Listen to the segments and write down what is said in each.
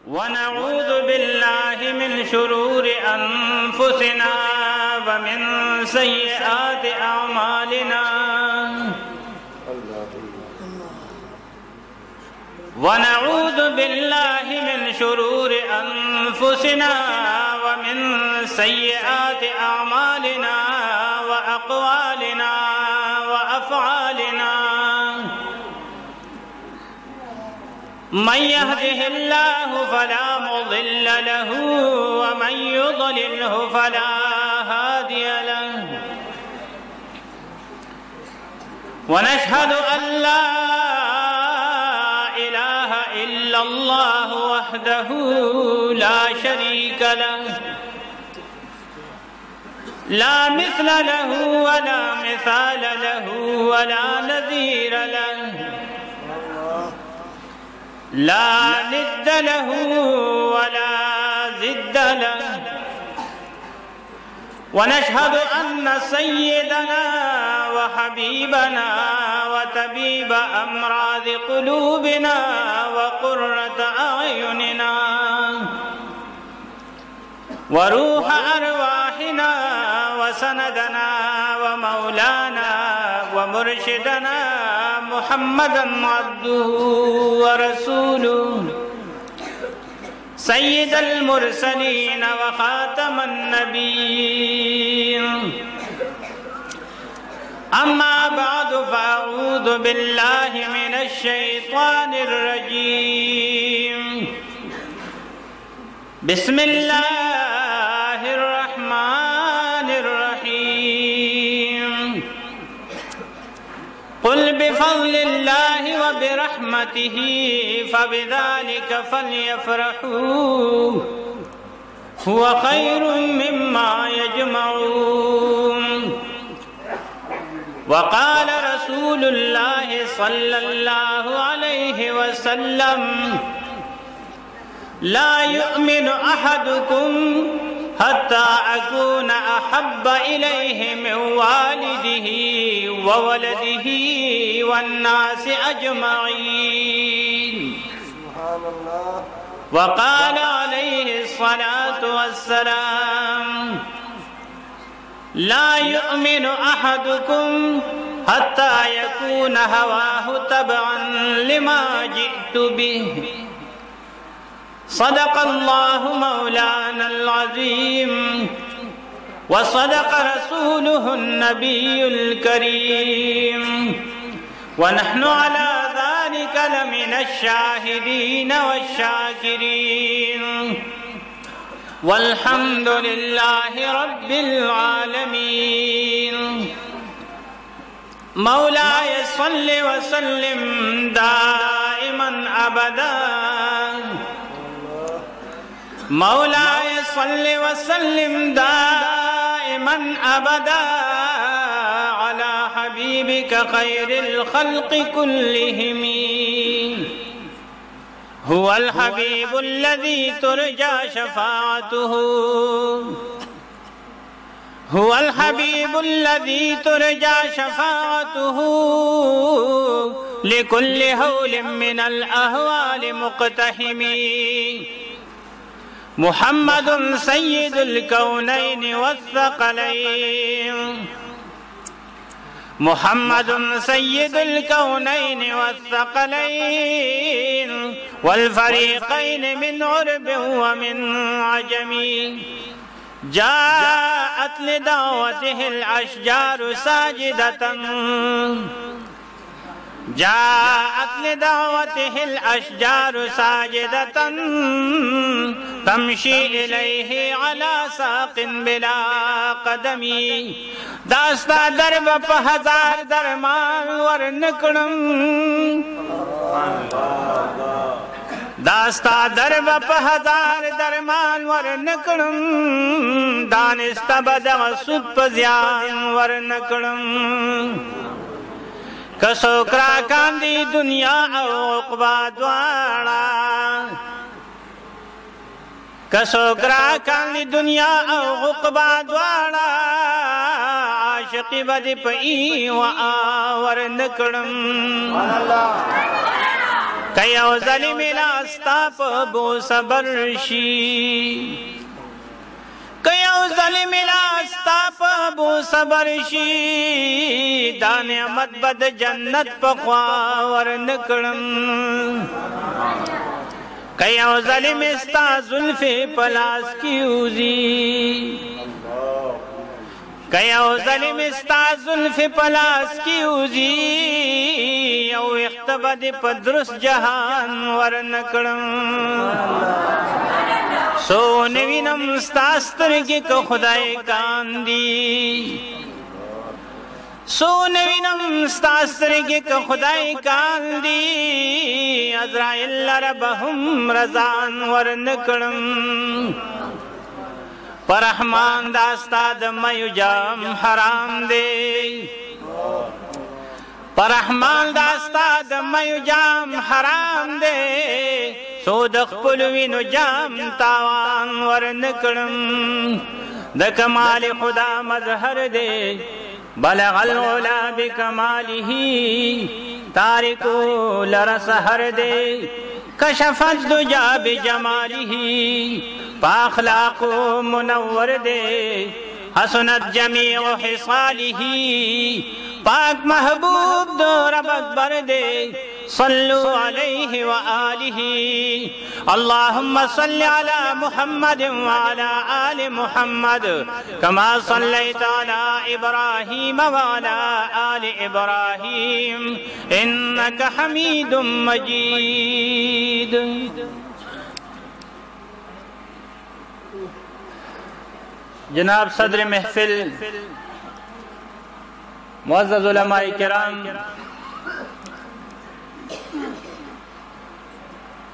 वनऊज़ु बिल्लाहि मिन शुरूरि अनफुसिना व मिन सय्यिआति अअमालिना वनऊज़ु बिल्लाहि मिन शुरूरि अनफुसिना व मिन सय्यिआति अअमालिना व अक़वालिना व अफ़आलिना मन यहदिहिल्लाहु फला मुज़िल्ल लहु व मन युज़लिल्हु फला हादिय लहु व नशहदु अल्ला इलाहा इल्लल्लाहु वहदहु ला शरीक लहु ला मिस्ल लहु व ला मिसाल लहु व ला नज़ीर लहु ला निद्द लहु व ला ज़िद्द लहु व नशहदु अन्न सय्यदना व हबीबना व तबीब अमराज़ क़ुलूबिना व क़ुर्रत अयुनिना व रूह अरवाहिना व सनदना व मौलाना व मुर्शिदना मुहम्मदन अब्दुहु व रसूलुहु सय्यिदल मुरसलीन व खातमन नबिय्यीन अम्मा बअदु फ़अऊज़ु बिल्लाहि मिनश शैतानिर रजीम बिस्मिल्लाहिर रहमानिर रहीम क़ुल बिफ़ज़्लिल्लाहि व बिरहमतिही फ़बिज़ालिका फ़ल्यफ़रहू हुवा ख़ैरुम मिम्मा यजमऊन व क़ाल रसूलुल्लाहि सल्लल्लाहु अलैहि वसल्लम ला युमिनु अहदुकुम हत्ता अकूना अहब्बा इलैहि मिन वालिदिही व वलदिही वन्नासि अजमईन व क़ाल अलैहि अस्सलातु वस्सलाम ला युमिनु अहदुकुम हत्ता यकूना हवाहु तबअन लिमा जिअतु बिहि सदक़ल्लाहु मौलानल अज़ीम व सदक़ रसूलुहुन नबियुल करीम व नहनु अला ज़ालिका लमिनश शाहिदीन वश्शाकिरीन वल्हम्दुलिल्लाहि रब्बिल आलमीन मौलाय सल्लि व सल्लिम दाइमन अबदा मौलाय सल्लि व सल्लिम दाइमन अबदा अला हबीबिका खैरिल खल्क़ि कुल्लिहिम हुवल हबीबुल्लज़ी तुरजा शफ़ाअतुहु हुवल हबीबुल्लज़ी तुरजा शफ़ाअतुहु लिकुल्लि हौलिन मिनल अहवालि मुक़्तहिमी मुहम्मदुन सय्यिदुल कौनैनि वस्सक़लैन मुहम्मदुन सय्यिदुल कौनैनि वस्सक़लैन वल फ़रीक़ैन मिन उर्बिन व मिन अजमी जाअत लिदावतिहिल अशजारु साजिदतन जाअत लिदावतिहिल अशजारु साजिदतन तमशी इलैहि अला साक़िन बिला क़दमी दास्ता दरब प हजार दरमान वर निकड़म दास्ता दरब प हजार दरमान वर निकड़म दानिस्ता बदग सुद प ज़ियान वर निकड़म कसोकरा कांदी दुनिया उक़बा द्वाड़ा कसोकरा कांदी दुनिया उक़बा द्वाड़ा आशिक़ी बदि पई व आवर निकड़म که یو ظلم لاستا په بو صبر شي که یو ظلم لاستا په بو صبر شي دا نعمت به د جنت په خوا ورنکړم که یو ظلم ستا زلفې په لاس کې وځي که یو ظلم ستا زلفې په لاس کې وځي یو وخت به دې په درست جهان ورنکړم سو نوینم ستا سترګې که خدای کاندي سو نوینم ستا سترګې که خدای کاندي عزرائیل لره به هم رضان ورنکړم پر رحمان دا ستا د میو جام حرام دی پر رحمان دا ستا د میو جام حرام دی سو د خپل وینو جام تاوان ورنکړم د کمال خدا مظهر دی بلغ العلا بکماله تارکو لر سحر دے کشف الدجا بجماله پاخلاق منور دے حسنت جمیع حصاله پاک محبوب دو رب اکبر دے صلو علیہ وآلہ اللہم صل علی محمد وعلى آل محمد کما صلیت علی ابراہیم وعلى آل ابراہیم انکا حمید مجید جناب صدر محفل معزز علماء کرام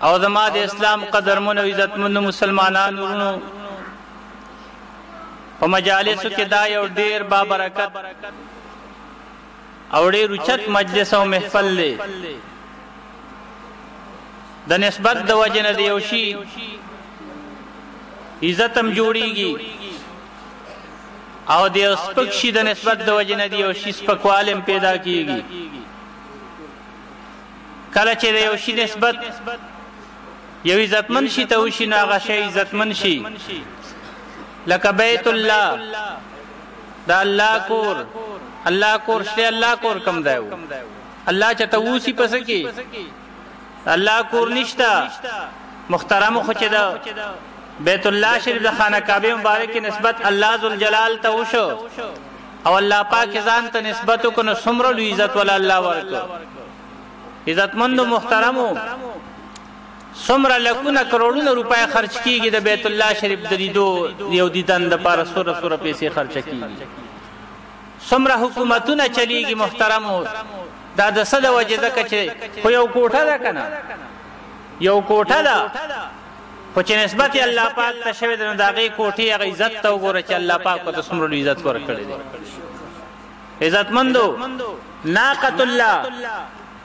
او زما د اسلام قدرمنو عزتمنو مسلمانانو ورونو په مجالسو کې دا یو ډیر بابرکت او ډیر اوچت مجلس او محفل دی د نسبت د وجه نه د یو شي عزت هم جوړیږي او د سپک شي د نسبت د وجه نه د یو شي سپکوالی هم پیدا کیږي کله چې د یو شي نسبت یو عزتمن شي ته وشي نو هغه شی عزتمن شي لکه بیت الله دا الله کور الله کور شته الله کور کم دی الله چې ته وسی پس کې الله کور نشتا محترم خو چې دا بیت الله شریف د خانه کعبه مبارک کی نسبت الله ذوالجلال ته وشو او الله پاک ځان ته نسبت کو نو سمره لوی عزت ولا الله ورکو عزتمند محترمو سمره لکونه کروڑونه روپے خرچ کیږي د بیت الله شریف د لیدو یو دیدن د پاره سوره پیسې خرچ کیږي سمره حکومتونه چلیږي محترمو دا د صد وجه ده چې خو یو کوټه ده کنه یو کوټه ده خو چې نسبت الله پاک ته شوی د دغه کوټي هغه عزت ته وګوره چې الله پاک ته سمره عزت ورکړي دي عزتمندو ناقۃ الله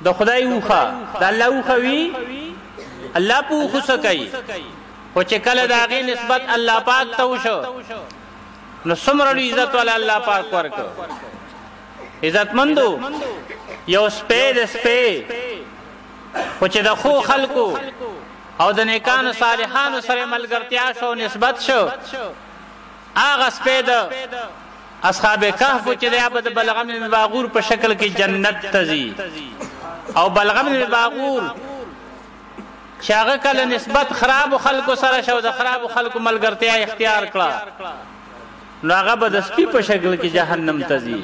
د خدای وخه د الله وخه وی الله په خو سکي خو چې کله دغه نسبت الله پاک ته وشو نو سمره عزت ول الله پاک ورکړي عزتمندو یو سپید سپید خو چې د خو خلقو او د نیکانو صالحانو سره ملګرتیا شو نسبت شو هغه سپید اصحاب کهف چې د عبد بلغم بن باغور په شکل کې جنت تزي او بلغم بن باغور شاغه کله نسبت خراب خلکو سره شو د خراب خلکو ملګرتیا اختیار کړه نو هغه به د سپی په شکل کې جهنم تزي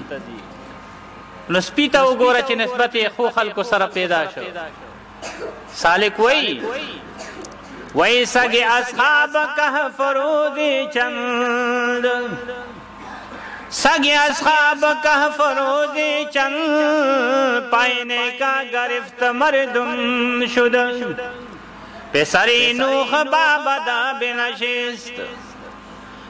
نو سپی ته وګوره چې نسبت خو خلکو سره پیدا شو سالک وی سگے اصحاب کہف فرودی چند سگے اصحاب کہف فرودی چند پائنے کا گرفت مردم شد پسری نوخ بابدا بنشست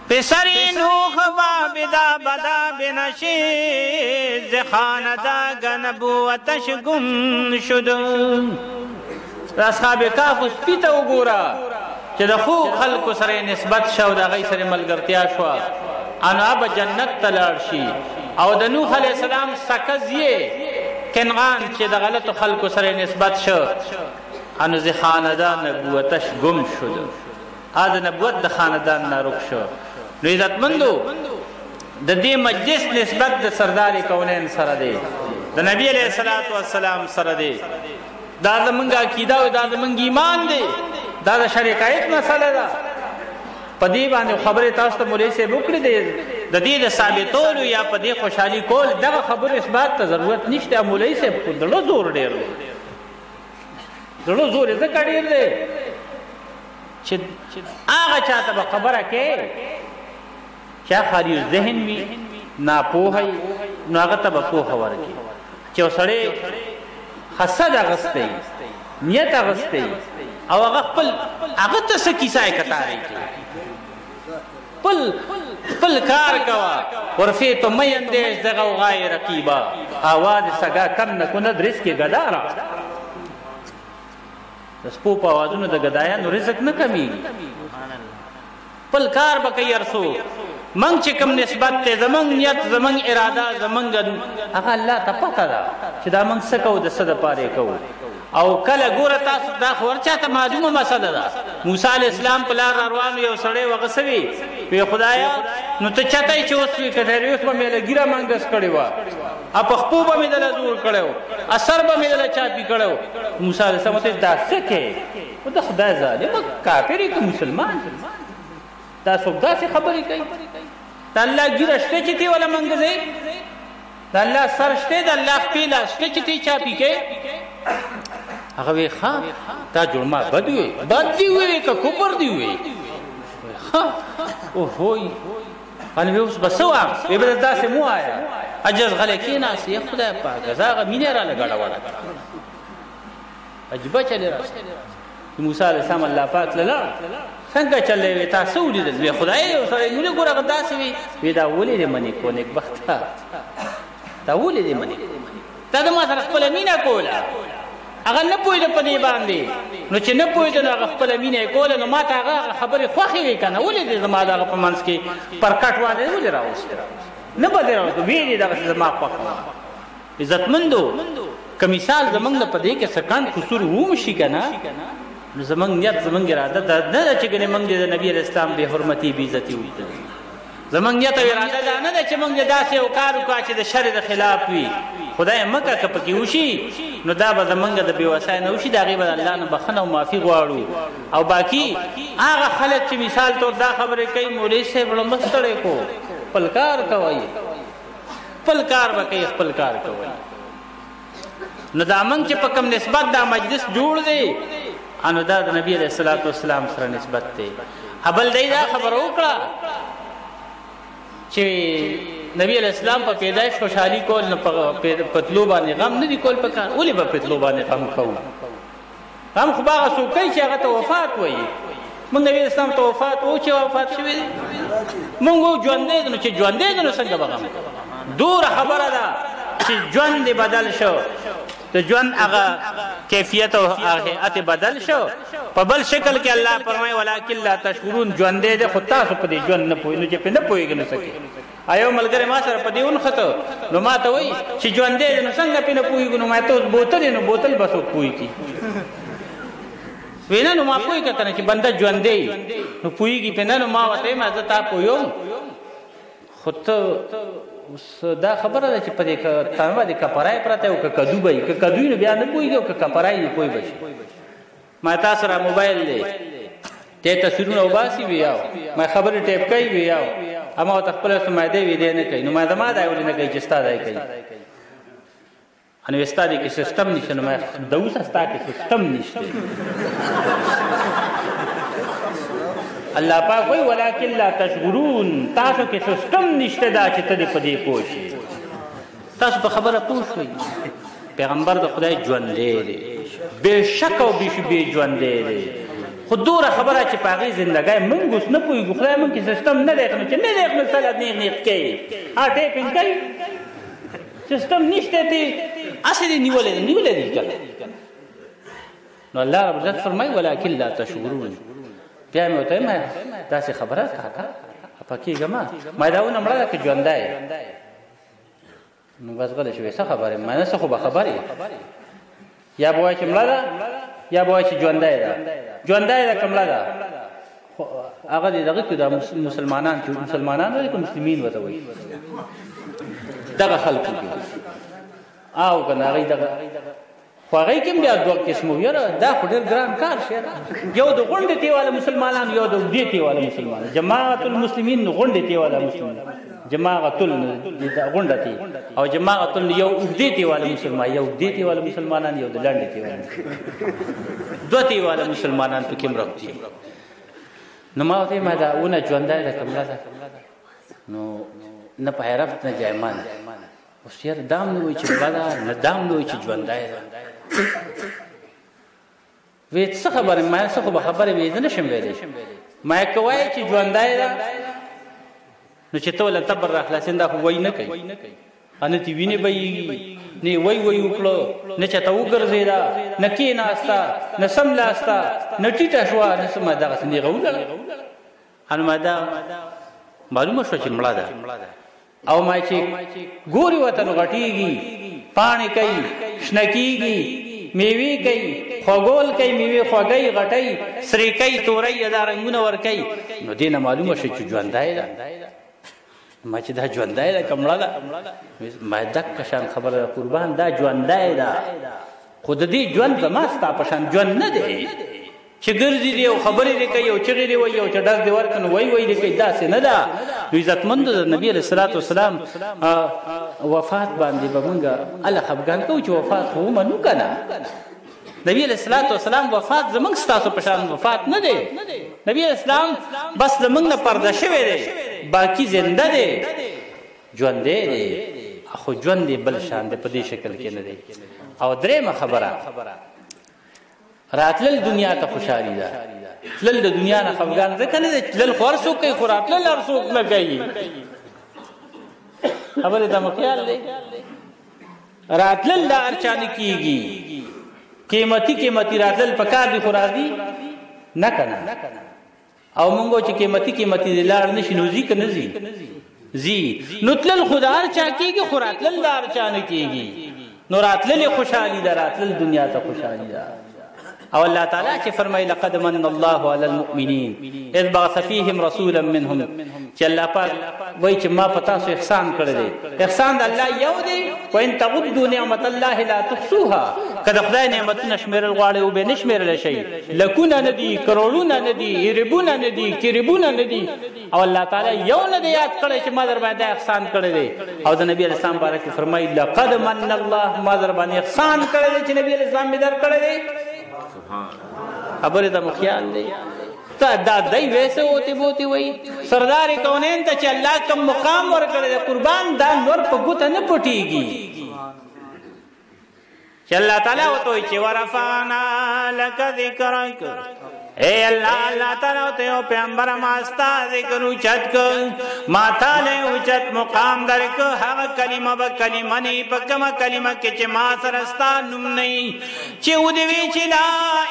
پسری نوخ بابدا بدا بنشست خاندہ گنبوتش گم شد اصحاب کهف سپیته وګوره چې د خو خلکو سره نسبت شو د غي سره ملګرتیا شو انا به جنت تلار شي او د نوح علی السلام سکزیه کنعان چې د غلطو خلکو سره نسبت شو انو زی خاندان نبوتش گم شد آد نبوت د خاندان نارک شو. نو عزتمندو د دې مجلس نسبت د سردار کونین سره دی، د نبی علیہ الصلوۃ والسلام سره دی. دا زمونږ عقیده او دا زمونږ ایمان دی، دا د شریعت مسله ده. په دې باندې خبره تاسو ته مولوی صاحب وکړې دی، د دې د ثابتولو یا په دې خوشحالي کول دغه خبر اثبات ته ضرورت نشته. مولوی صاحب خو دړو زور ډېر دی، دړو زور یې ځکه ډېر دی چې هغه چاته به خبره کوي چا خالي ذهن وي ناپوهه نو هغه ته به پوهه ورکړي چې یو سړی حسد اغستی نیت اغستی او هغه خپل هغه ته څه کیسه یې کتاری خپل کار کوا ورفیت می اندیش د غوغای رقیبا آواز سگا کم نکند رزق گدارا. د سپو په آوازونو د ګدایانو رزق نه کمیږي. خپل کار به کوي ارسو منګ چې کوم نسبت ته زمونږ نیت زمونږ اراده زمونږ هغه الله ته پته ده چې دا موږ څه کوو د څه دپاره کوو. او کله ګوره تاسو دا خو هر چاته معلومه مسله ده. موسی علیه السلام په لار روانو یو سړی وغه سوي وی خدایا نو ته چاته چې اوس وي که اوس به مې له ګیره منګس کړې وه او په خپو به مې دله زور کړی و اثر به مې دله چاپي کړی و. موسی علیه السلام ورته دا څه کوې خو د خدای ظالمه کافر یې که مسلمان دا څوک داسې خبرې کوي. د الله ګیره شته چې تی وله منګځئ، د الله سر شته د الله خپې لاس شته چې تی چاپي کوې. هغه وی ښه دا جرمه بد وي بد دي وي که کفر دي وي ښه اوهوی هلې وی اوس به څه وام وی به داسې مو وایه عجز غلی کېناست یا خدای پاکه زه هغه مینې راله ګډوله عجیبه چلې راست. موسی علیه السلام الله پاک له لاړ څنګه چلې وی تا څه ولیدل وی خدای یو سړی مینې ګوره هغه داسې وي وی دا ولې دې منې کو نیکبخته دا ولې دې منې تا د ما سره خپله مینه کوله هغه نه پوهېده په دې باندې نو چې نه پوهېده نو هغه خپله مینه یې کوله نو ما ته هغه خبرې خوښې وې که نه ولې دې زما د هغه په منځ کې پر کټ واده ولې راوستې نه به دې راوستو ویې دې دغسې زما خوښه وه. عزتمندو که مثال زمونږ نه په دې کې څه کند قصور ومشي که نه نو زمونږ نیت زمونږ اراده دا نه ده چې ګنې مونږ دې د نبي علیه السلام بې حرمتي بې عزتي وکړو. زمونږ نیت او اراده دا نه ده چې مونږ داسې یو کار وکړو چې د شر د خلاف وي. خدای مکه که پکې وشي نو دا به زمونږ د بېوسۍ نه وشي د هغې به د الله نه بخښنه او معافي غواړو. او باقي هغه خلک چې مثال طور دا خبرې کوي مولوي صاحب ړمه ستړی کو خپل کار کوئ خپل کار به کوي خپل کار کوئ. نو دا موږ چې په کوم نسبت دا مجلس جوړ دی نو دا د نبي علیه الصلاۃ والسلام سره نسبت دی. بل دی دا خبره وکړه چې نبی علیہ السلام په پیدایش خوشحالي کول نه په تلو باندې غم نه دي کول پکار. ولې به په تلو باندې غم کوو؟ غم خو به هغه څوک کوي چې هغه ته وفات وایي. موږ نبي اسلام ته وفات وو چې وفات شوی دی موږ وو ژوندی دی نو چې ژوندی دی نو څنګه به غم کوو؟ دوره خبره ده چې ژوند دې بدل شو د ژوند هغه کیفیت او هیئت بدل شو په بل شکل کې الله فرمایي ولکن لا تشکرون ژوندی دی خو تاسو په دې ژوند نه پوهېږئ نو چې پرې نه پوهېږئ نو څه کوې. یو ملګری ما سره په دې ونښته نو ما ته وایي چې ژوندی دی نو څنګه پرې نه پوهېږو نو ما ته اوس بوتل نو بوتل به څوک پوهېږي وی نه نو ما پوهېږه که نه چې بنده ژوندی نو پوهېږي پرې نه نو ما ورته وایم زه تا پوهېږم خو ته اوس دا خبره ده چې په دې تمه باندې کپرای پرته او که کدو به وي که کدو وي نو بیا نه پوهېږي او که کپرای وي پوه به شي. ما تا سره موبایل دی ته تصویرونه وباسي ویاو ما خبرې ټیپ کوي ویاو اما ورته خپله سمایدې وي دی نه کوي نو ما زما دی ولې نه کوي چې ستا دی کوي نو ستا دی کې سیسټم نشته نو ما د اوسه ستا کې سیسټم نشته. الله پاک وایي ولکن لا تشکرون تاسو کې سیسټم نشته دا چې ته دې په دې پوه شې. تاسو په خبره پوه شوئ پیغمبر د خدای ژوندی دی بې شک او بې ژوندی دی خو دوره خبره چې په هغې زندګۍ موږ اوس نه پوهېږو خدای موږ کې سیسټم نه دی نو چې نه دی نو سله نیغ نیغ کوي ټیپینګ کوي سیسټم نشته دی هسې دې نیولی دی که نو الله رب العزت فرمایي ولکن لا تشکرون. بیا مې ورته وایم داسې خبره کاکا خفه کېږه ما دا ونه مړه ده که ژوندی نو بس غلی شوې څه خبرې ما نه څه خو به خبرې یا به وایي چې مړه ده یا به وایي چې ژوندی ده ژوندی ده کمړه ده هغه دې دغه کې د مسلمانان چې مسلمانان وایي که مسلمین ورته وایي دغه خلکو کې او که نه هغوی دغه خو هغوی کې هم بیا دوه قسمو یاره دا خو ډېر ګران کار شي یو د غونډې تی والا مسلمانان یو د اوږدې تی والا مسلمانان جماعت المسلمین غونډې تی والا مسلمانان جماعت غونډه تی او جماعت یو اوږدې تی والا مسلمان یو اوږدې تی والا مسلمانان یو د لنډې تی والا دوه تی والا مسلمانان پکې هم راوځي نو ما ورته ما دا ونه ژوندی ده کمړه ده نو نه په حیرت نه جایمان اوس یاره دا هم نه وایي چې مړه ده نه دا هم نه وایي چې ژوندی ده وی څه خبره ما څه خو به خبرې وي زه نه شم ویلی ما یې که وایې چې ژوندی ده نو چې ته وله تبر را خلاصین دا خو وایي نه کوي نه تې وینې بهیږي نه وی وکړو نه چېته وګرځېده نه کېناسته نه سملاسته نه ټیټه شوه نه څه ما دغسې نیغه ولاړه نو ما دا معلومه شوه چې مړه ده او ما چې ګوري ورته نو غټېږي پاڼې کوي شنه کېږي میوې کوي خوږول کوي میوې خوږی غټی سرې کوي تورۍ دا رنګونه ورکوي نو دې نه معلومه شوه چې ژوندی ده ما چې دا ژوندی ده که مړه ده ما دقه شان خبره ده قربان دا ژوندی ده خو د دې ژوند زما ستا په شان ژوند نه دی چې ګرځي دی او خبرې دی کوي او چغې دی وایي او چې ډز دی ورکړي نو وایي دی کوي داسې نه ده نو عزتمندو د نبي علیه الصلاة والسلام وفات باندې به مونږ الله خفګان کوو چې وفات خو ومنو که نه نبی علیه الصلاة والسلام وفات زمونږ ستاسو په شان وفات نه دی نبی علیه السلام بس زمونږ نه پرده شوی دی باقي زنده دی ژوندی دی خو ژوند دی بل شان دی په دې شکل کې نه دی او درېیمه خبره راتلل دنیا ته خوشحالي ده تلل د دنیا نه خفګان ځکه نه دی تلل خو هر څوک کوي خو راتلل هر څوک نه کوي خبرې ته مو خیال دی راتلل دا هر چا نه کېږي قیمتي راتلل په کار دي خو راځي نه که نه او مونږ چې قیمتي دی لاړ نه شي نو ځي که نه ځي نو تلل خو د هر چا کېږي خو راتلل د هر چا نه کېږي نو راتلل یې خوشحالي ده راتلل دنیا ته خوشحالي ده او الله تعالی چې فرمایي لقد من الله على المؤمنين اذ بعث فيهم رسولا منهم چې الله پاک وایي چې ما په تاسو احسان کړی دی احسان د الله یو دی وان تعدوا نعمت الله لا تحصوها که د خدای نعمتونه شمېرل غواړئ او بې نه شمېرلی شئ لکونه نه دي کروړونه نه دي ایربونه نه دي کریبونه نه دي او الله تعالی یو نه دی یاد کړی چې ما در باندې احسان کړی دی او د نبي علیه السلام باره کې فرمایي لقد من الله ما در باندې احسان کړی دی چې نبي علیه السلام مې در کړی دی خبرې ته مو خیال دی دا دی ویسے ہوتی بوتی وی سردار کونین ته چې الله کم مقام ورکړی دی قربان دا نور په ګوته نه پټېږي چې الله تعالی ورته وایي چې ورفعنا لک ذکرک اے اللہ تعالیٰ ہوتے ہو پیغمبر ماستا ذکر اوچت کو ماتا لے اوچت مقام در کو حق کلمہ با کلمہ نہیں پکم کلمہ کے چے ما سرستا نم نہیں چے ادوی چے لا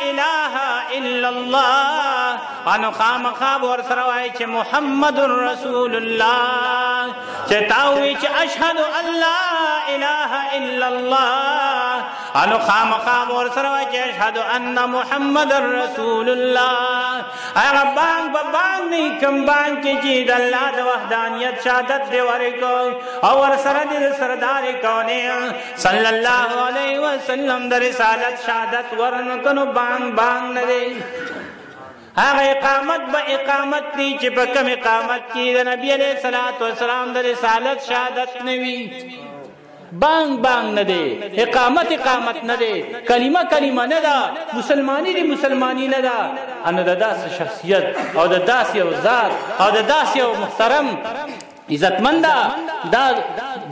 الہ الا اللہ انو خام خواب ورسروائی چے محمد رسول اللہ چے تاوی چے اشہد اللہ الہ الا اللہ انو خام خواب ورسروائی چے اشہد ان محمد رسول اللہ اگر بانگ با بانگ نہیں کم بانگ کی جید اللہ دا وحدانیت شہادت دے ورکو اور سرد سردار کونے صلی اللہ علیہ وسلم در رسالت شہادت ورنکنو بانگ بانگ ندے اگر اقامت با اقامت نہیں چپا کم اقامت کی دا نبی علیہ السلام در رسالت شہادت نوی بانگ بانگ نه دی اقامت نه دی کلمه نه ده مسلمانی دی مسلمانی نه ده انو د داسې شخصیت او د داسې یو ذات او د داسې یو محترم عزتمند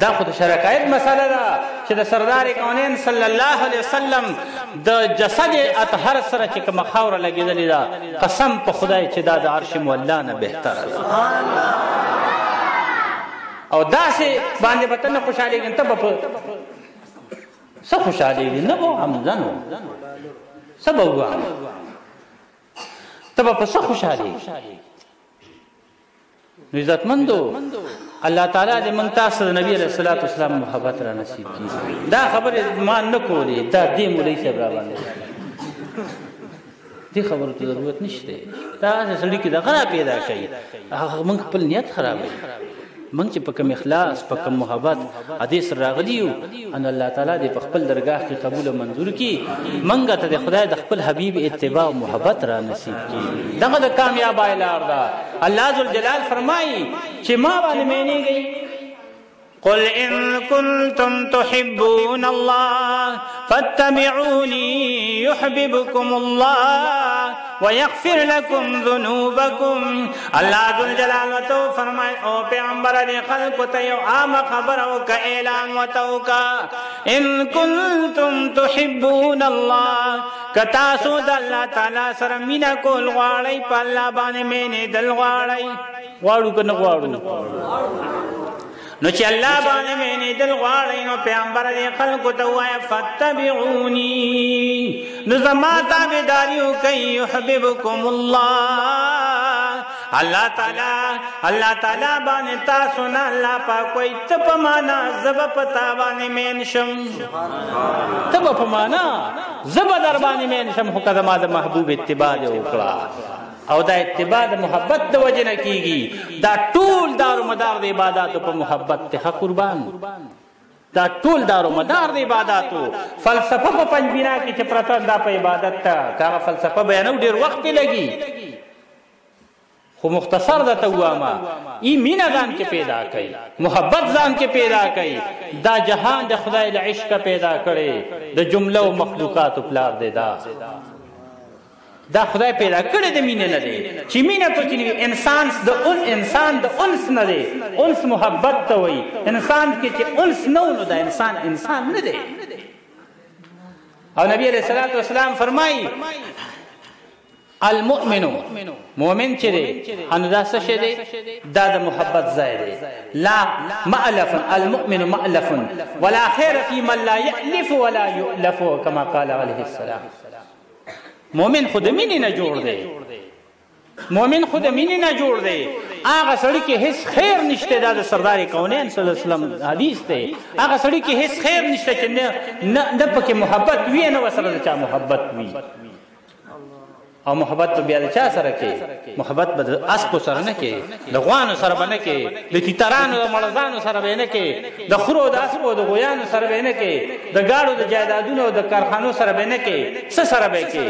دا خو د شرکایت مسله ده چې د سردار کونین صلی الله علیه وسلم د جسد اطهر سره چې کومه خاوره لګېدلې ده قسم په خدای چې دا د عرش مولا نه بهتره ده او داسې باندې به ته نه خوشحالېږي ته به په څه خوشحالېږي نه به غمزنو څه به وګورم ته به په څه خوشحالېږي نو عزتمندو الله تعالی دې موږ تاسو د نبي علیه الصلاة والسلام محبت را نصیب کړي دا خبرې ما نه کولې دا دې مولوي صاحب را باندې دې خبرو ته ضرورت نشته دا سړي کې دغه پیدا شي هغه موږ خپل نیت خرابوي موږ چې په کوم اخلاص په کوم محبت حدیث راغلی یو ان الله تعالی دې په خپل درگاه کې قبول او منظور کړي موږ ته د خدای د خپل حبیب اتباع او محبت را نصیب کړي دغه د کامیاب لار ده الله ذوالجلال فرمایي چې ما باندې مینېږي قل إن كنتم تحبون الله فاتبعوني يحببكم الله ويغفر لكم ذنوبكم الله ذو الجلال وتو فرمائے او پیغمبر دے خلق تیو عام خبر او کا اعلان وتو کا ان كنتم تحبون الله کتاسو د الله تعالی سره مینا کول غواړی په الله باندې مینه دل غواړی غواړو کنه غواړو نو چې الله باندې مینه دل غواړي نو پیغمبر دې خلکو ته وایي فتبعوني نو زما تابعداریو کوي يحببكم الله الله تعالی باندې تاسو نه الله پاک وایي ته په معنا زب پتا باندې مین شم ته په معنا زب در باندې مین شم خو کده ما د محبوب اتباع وکړه او دا اتباع د محبت د وجه نه کیږي دا ټول دار مدار د عبادتو په محبت ته قربان دا ټول دار مدار د عبادتو فلسفه په پنځبینا کې چې پرته دا په عبادت ته کا فلسفه بیانو ډیر وخت لګي خو مختصر د توامه ای مینا ځان کې پیدا کړي محبت ځان کې پیدا کړي دا جهان د خدای له عشق پیدا کړي د جمله او مخلوقات پلار دی دا خدای پیدا کړی د مینې نه دی چې مینه پکې نه انسان د انس نه دی انس محبت ته وایي انسان کې چې انس نه نو دا انسان نه دی او نبی علیہ الصلوۃ والسلام فرمایي المؤمن مؤمن چې دی ان دا څه شی دی دا د محبت ځای دی لا مألف المؤمن مألف ولا خیر فی من لا یألف ولا یؤلف کما قال علیه السلام مومن خود مینې نه جوړ دی مومن خود مینې نه جوړ دی هغه سړی کې هیڅ خیر نشته دا د سردار کونین صلی الله علیه وسلم حدیث دی هغه سړی کې هیڅ خیر نشته چې نه پکې محبت وي نه وسره چا محبت وي او محبت په بیا د چا سره کې محبت به د اسپو سره نه کې د غوانو سره به نه کې د تیترانو د مړزانو سره به نه کې د خرو د اسپو د غویانو سره به نه کې د گاړو د جایدادونو د کارخانو سره به نه کې څه سره به کې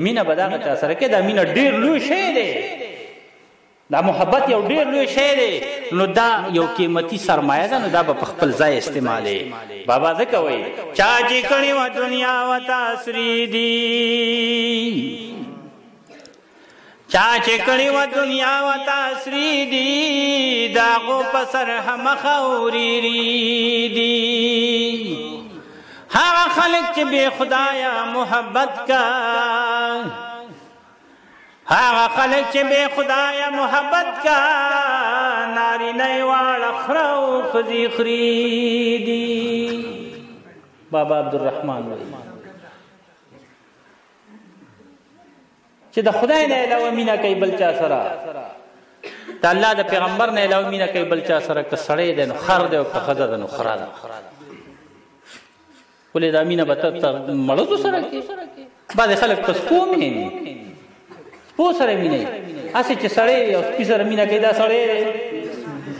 مینه به دغه چا سره کې دا مینه ډېر لوی شی دی دا محبت یو ډېر لوی شی دی نو دا یو قیمتي سرمایه ده نو دا به په خپل ځای استعمالې بابا ځکه وایي چا چې کړې وه دنیا وته عصري دي چا چې کړي و دنیا و تاسری دی داغو پسر هم خوریری دی هغه خلق چې بے خدایا محبت کا هغه خلق چې بے خدایا محبت کا ناری نه واړه خرو خزي خریدي بابا عبدالرحمن وایي چې د خدای نه علاوه مینه کوي بل چا سره د الله د پیغمبر نه علاوه مینه کوي بل چا سره که سړی دی نو خر دی او که ښځه ده نو خره ده ولې دا مینه به ته مړزو سره کې بعضې خلک په سپو مینې سپو سره مینه هسې چې سړی او سپي سره مینه کوي دا سړی دی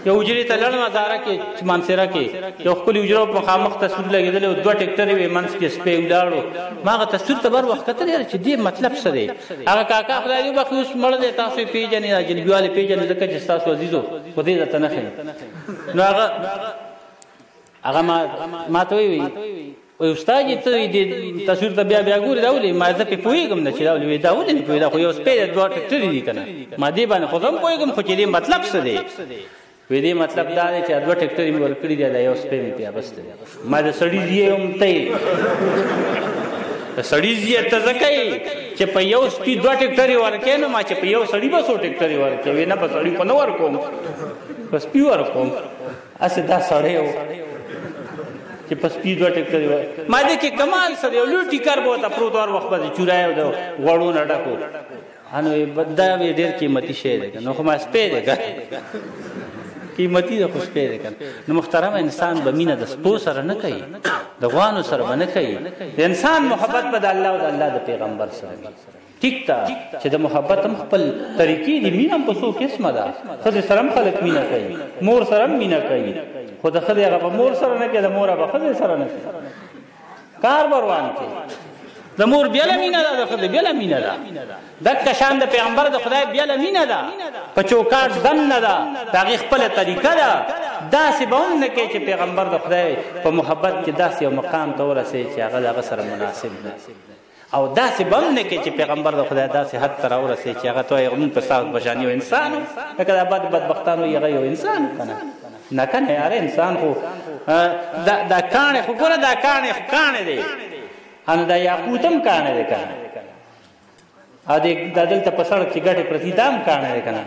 یو حجرې ته لړم اداره کې مانسیره کې یو ښکلي حجره په مخامخ تصویر لګېدلی و دوه ټکټرې وې منځ کې سپی ولاړو ما هغه تصویر ته بر وخت کتل یاره چې دې مطلب څه دی هغه کاکا خدای دې وبخښي اوس مړ دی تاسو یې پېژنئ دا جنبیوالې پېژنئ ځکه چې ستاسو عزیزو خو دې درته نه ښیم نو هغه ما ته وایي استاد ته دې تصویر ته بیا ګورې دا ولې ما زه پې پوهېږم نه چې دا ولې دا ولې نه پوهېږم دا خو یو سپی دی دوه ټکټرې دي که نه ما دې باندې خو زه هم پوهېږم خو چې دې مطلب څه دی وی دې مطلب دا دی چې دوه ټکټرې مې ورکړي دی دا یو سپی مې پې بس دی ما د سړي زیه هم ته یې د سړي زیه ته ځکه یې چې په یو سپي دوه ټکټرې ورکوې نو ما چې په یو سړي به څو ټکټرې ورکوې نه په سړي خو نه ورکوم په سپي ورکوم هسې دا سړی و چې په سپي دوه ټکټرې ما دې کې کمال څه دی یو لوی ټیکر به ورته پروت هر وخت به چورایو د غوړو نه ډکو نو دا ډېر قیمتي شی دی نو خو ما سپی دی که قیمتي د خوشپې ده کنه. نو محترم انسان به مینه د سپو سره نه کوي، د غوانو سره به نه کوي. د انسان محبت به د الله او د الله د پیغمبر سره وي. ټیک ده چې د محبت هم خپل طریقې دي. مینه هم په څو قسمه ده. ښځې سره هم خلک مینه کوي، مور سره هم مینه کوي، خو د ښځې هغه به مور سره نه کوي، د مور هغه ښځې سره نه کوي. کار بروان کوي. د مور بیاله مینه ده، د ښځې بیاله مینه ده. دکه شان د پیغمبر د خدای بیاله مینه ده، په چوکاټ دم نه ده، د هغې خپله طریقه ده. داسې به هم نه کوي چې پیغمبر د خدای په محبت کې داسې یو مقام ته ورسوي چې هغه د هغه سره مناسب ده، او داسې به هم نه کوي چې پیغمبر د خدای داسې حد ته راورسوي چې هغه ته وایي مونږ په ساخت بشان یو انسان و، لکه دا بدبختان وایي هغه یو انسان و که نه. نه کنه یاره انسان خو دا کاڼې خو ګوره دا کاڼې خو کاڼې دی، انو دا یاقوت هم کاڼې دی که نه، او دا دلته په سړک چې ګټې پرتي دا هم کاڼې دی که نه.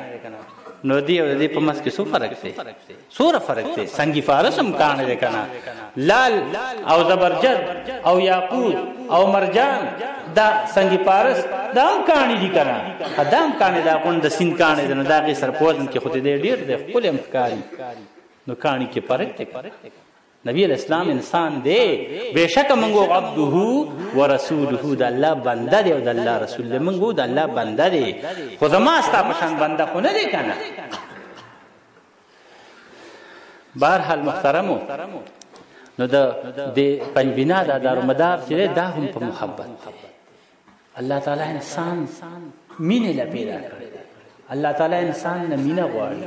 نو دی او د دې په منځ کې څو فرق دی؟ څومره فرق دی؟ سنگي فارس هم کاڼې دی که نه، لال او زبرجد او یاقوت او مرجان دا سنگي فارس دا هم کاڼې دي که نه، دا هم کاڼې دا غونډ د سیند کاڼې دی. نو د هغې سره په وزن کې خو دی ډېر دی، ښکلې هم ښکاري. نو کاڼي کې فرق دی. نبی علیہ السلام انسان دی، بېشکه موږ عبده و رسوله، د الله بنده دی او د الله رسول دی. موږ د الله بنده دی، خو زما ستا په شان بنده خو نه دی که نه. بهرحال محترمو، نو د پنجبینا دا دارومدار چې دی دا هم په محبت. الله تعالی انسان مینې له پیدا کړی. الله تعالی انسان نه مینه غواړي،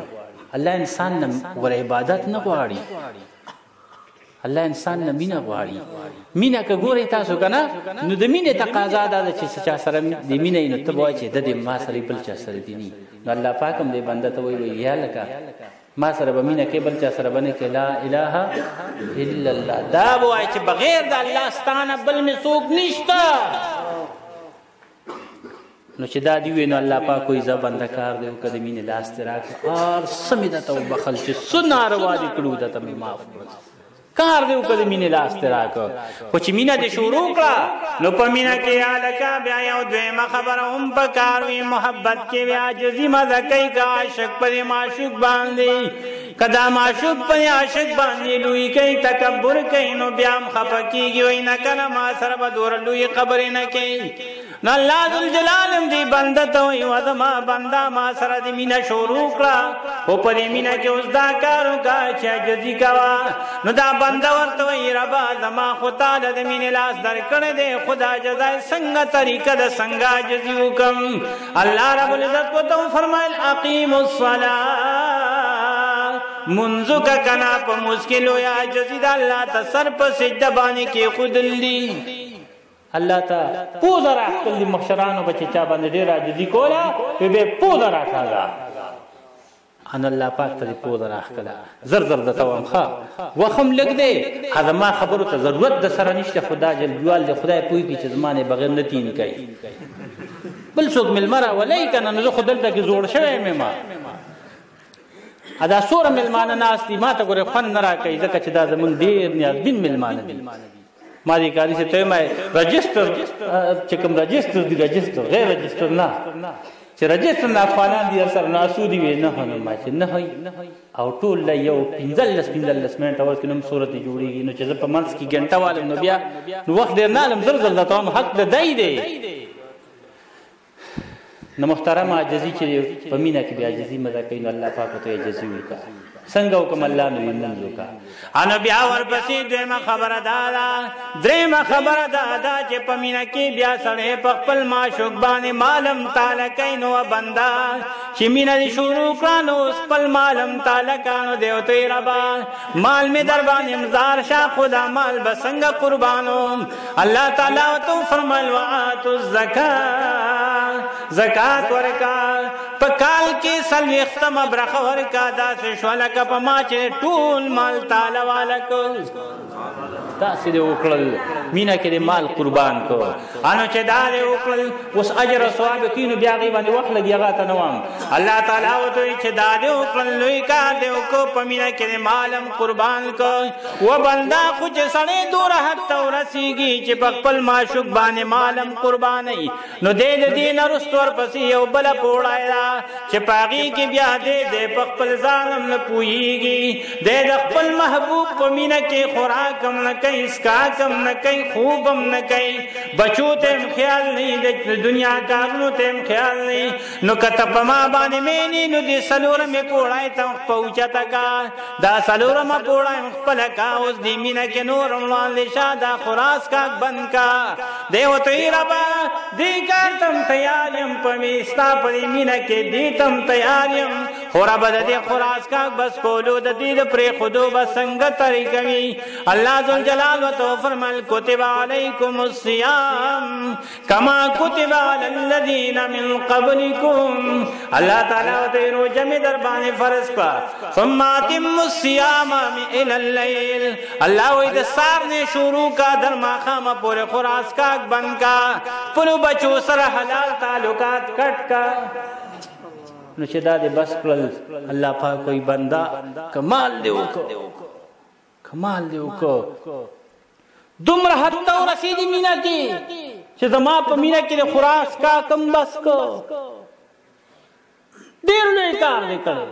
الله انسان نه ور عبادت نه غواړي، الله انسان نه مینه غواړي. مینه که ګورئ تاسو که نه، نو د مینې تقاضا دا ده چې چا سره د مینه وي نو ته به وایې چې د دې ما سره بل چا سره دي نه. نو الله پاک هم دې بنده ته وایي یا لکه ما سره به مینه کې بل چا سره به نه کې، لا اله الا الله. دا به وایي چې بغیر د الله ستانه بل مې څوک نشته. نو چې دا دی وي نو الله پاک وایي زه بنده کار دی وکړه د مینې لاس دې راکړه، هر څه مې درته وبخل چې څه ناروا دې کړي درته مې معاف کړه، کار دی وکړه د مینې لاس دې راکړه. خو چې مینه دې شروع کړه نو په مینه کې هلکه بیا یو دویمه خبره هم په کار وي. محبت کې بیا عاجزي مزه کوي که عاشق په دې معشوق باندې، که دا معشوق په دې عاشق باندې لوی کوي تکبر کوي نو بیا هم خفه کېږي، وایي نه که نه ما سره به دومره لویې خبرې نه کوي. نو الله ذوالجلال هم دې بنده ته وایي و زما بنده ما سره دې مینه شروع کړه، خو په دې مینه کې اوس دا کار وکړه چې عاجزي کوه. نو دا بنده ورته وایي ربه زما خو تاله د مینې لاس درکړی دی، خو دا جزا څنګه طریقه ده څنګه عاجزي وکړم. الله رب العزت ورته وفرمیل اقیموا الصلاة، منځو که که نه په مونځ کې لویه عاجزي ده، الله ته سر په سجده باندې کېښودل دي. الله ته پوزه راښکل دي مشرانو به چې چا باندې ډېر عاجزي کوله وی به یې پوزه راکاږه. ان الله پاک ته دې پوزه راښکله. زر زر درته وایم ښه وخت هم لږ دی، زما خبرو ته ضرورت د سره نشته، خدا جل جلال دې خدای پوهېږي چې زما نه بغیر نه تین کوي. بل څوک مېلمه راولئ که نه، نو زه خو دلته کې زوړ شوی یم. دا څومره مېلمانه ناست دي، ما ته ګورې خوند نه راکوي، ځکه چې دا زمونږ ډېر نیازبین مېلمانه دي. ما دې کاري صاحب ته وایم رجسټر چې کوم رجسټر دي، رجسټر غیر رجسټر نه، چې رجسټر نه افغانان دي درسره ناسو دي. وی نه نو ما چې نه هی او ټول له یو 15 منټه ورکې نوم صورت جوړېږي. نو چې زه په منځ کې ګنټه والم نو بیا نو وخت ډېر نه علم زر زر درته وایم حق د دی دی. نو محترم عاجزي چې په مینه کې بیا عاجزي مزه کوي، نو الله پاک ته عاجزي وکړه. څنګه وکړم الله نو یې مونځ وکړه. انو بیا ورپسې دویمه خبره دا ده، دریمه خبره دا ده چې په مینه کې بیا سړی په خپل معشوق باندې مالم تاله کوي. نو بنده چې مینه دې شروع کړه نو اوس خپل مالم تاله کړه. نو دی ورته وایي ربه مال مې در باندې مزار شه، خو دا مال به څنګه قربانوم. الله تعالی ورته وفرمیل وآتوا الزکاة، زکات ورکا په کال کې څلوېښتمه برخه ورکا. داسې شوه لکه په ما چې ټول مال تاله واله کړ. داسې دې وکړل مینه کې دې مال قربان کړ. انو چې دا دې وکړل اوس اجر او ثواب کینو بیا هغې باندې وخت لګي هغه ته نه وایم. الله تعالی وته چې دا دیو کړل لوی کار دیو کو پمینه کې مالم قربان کو و بندا خو چې سړی دوره حق تورسیږي چې خپل معشوق باندې مالم قرباني نو دې دین رستور پسې یو بل پوړای دا چې پاغي کې بیا دې خپل ځانم نه پويږي دې خپل محبوب پمینه کې خوراک هم نه کوي اسکا کم نه کوي خوب هم نه کوي بچو ته خیال نه د دنیا کارونو ته خیال نه نو کته پما باندې مینی نو دې سلور مې پوړای ته پوچتا کا دا سلور ما پوړای خپل کا اوس دې مینا کې نور روان لشا دا خراس کا بند کا دیو ته ربا دې کار تم تیارم پمیستا پرې مینا کې دې تم تیارم خورا بد دې خراس کا بس کولو د دې پر خودو بسنګ طریقې الله ذل جلال وتو فرمل كتب عليكم الصيام كما كتب على الذين من قبلكم الله تعالی وتو روزه می در باندې فرض کا ثم اتم الصيام الى الليل الله وې د سار نه شروع کا در ما خام پورې خراس کا بند کا پلو بچو سره حلال تعلقات کټ کا نو چې دا دې بس کړل الله پاک کوئی بندا کمال دی کمال دی دومره حد ته ورسېدي مینا کې چې زما په مینا کې د خوراک کا کم بس کو ډېر لوی کار دی کړی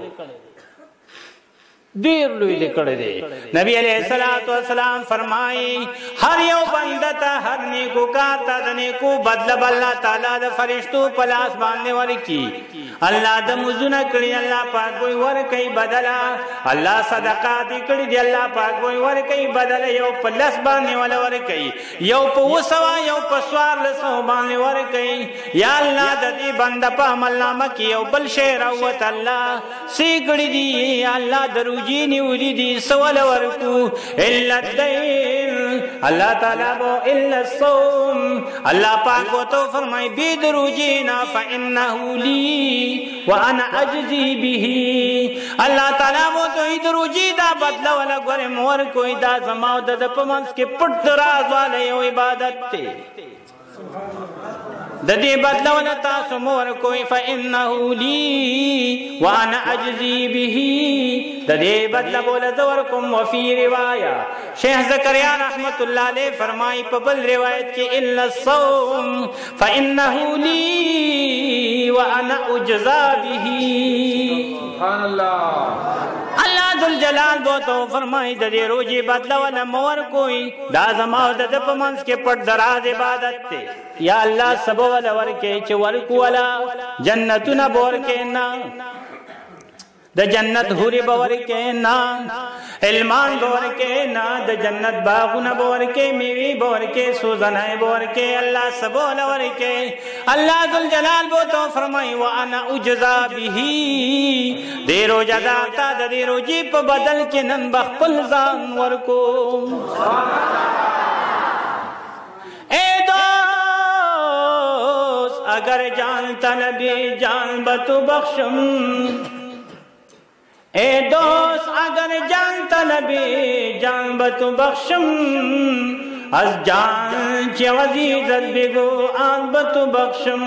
ډېر لوی دی کړی دی نبی علیہ الصلوۃ والسلام فرمایي هر یو بنده ته هر نیکو کار ته د نیکو بدله الله تعالی د فرشتو په لاس باندې ورکي الله د مزونه کړی الله پاک وي ورکي بدلا الله صدقات کړی دی الله پاک وي ورکي بدلا یو په لاس باندې ولا ورکي یو په وسوا یو په سوار لسو باندې ورکي یا الله د دې بنده په عمل نامه کې یو بل شی راوت الله سی کړی دی الله دروجی نیولې دي سوال ورکو الا الدين الله تعالی بو الا الصوم الله پاک وته فرمای بي دروجینا فانه لي وانا اجزي به الله تعالی مو ته دروجی دا بدلا ولا ګره مور کوئی دا زماو د پمنس کې پټ راز والے یو عبادت ته د دې بدلا ولا تاسو مور کوئی فانه لي وانا اجزي به د دې بدلا بوله زور کوم وفي روايه شیخ زکریا رحمت الله علیه فرمای په بل روایت کې الا الصوم فانه لي وانا اجزا به سبحان الله الله ذل جلال بو تو فرمای د دې روزي بدلا ولا مور کوئی دا زماو د پمنس کې پټ دراز عبادت ته یا الله سبو ولا ورکه چې ورکو ولا جنتنا بور کې نا د جنت حوري باور کې نا علمان باور کې نا د جنت باغونه باور کې میوي باور کې سوزنای باور کې الله سبو ولا ورکه الله ذل جلال بو تو فرمای وانا اجزا به دې روزه داتا د دې روزي په بدل کې نن بخپل ځان ورکو اگر جانتا نبی جان بتو بخشم اے دوست اگر جانتا نبی جان بتو بخشم از جان چی عزیزت بگو آن بتو بخشم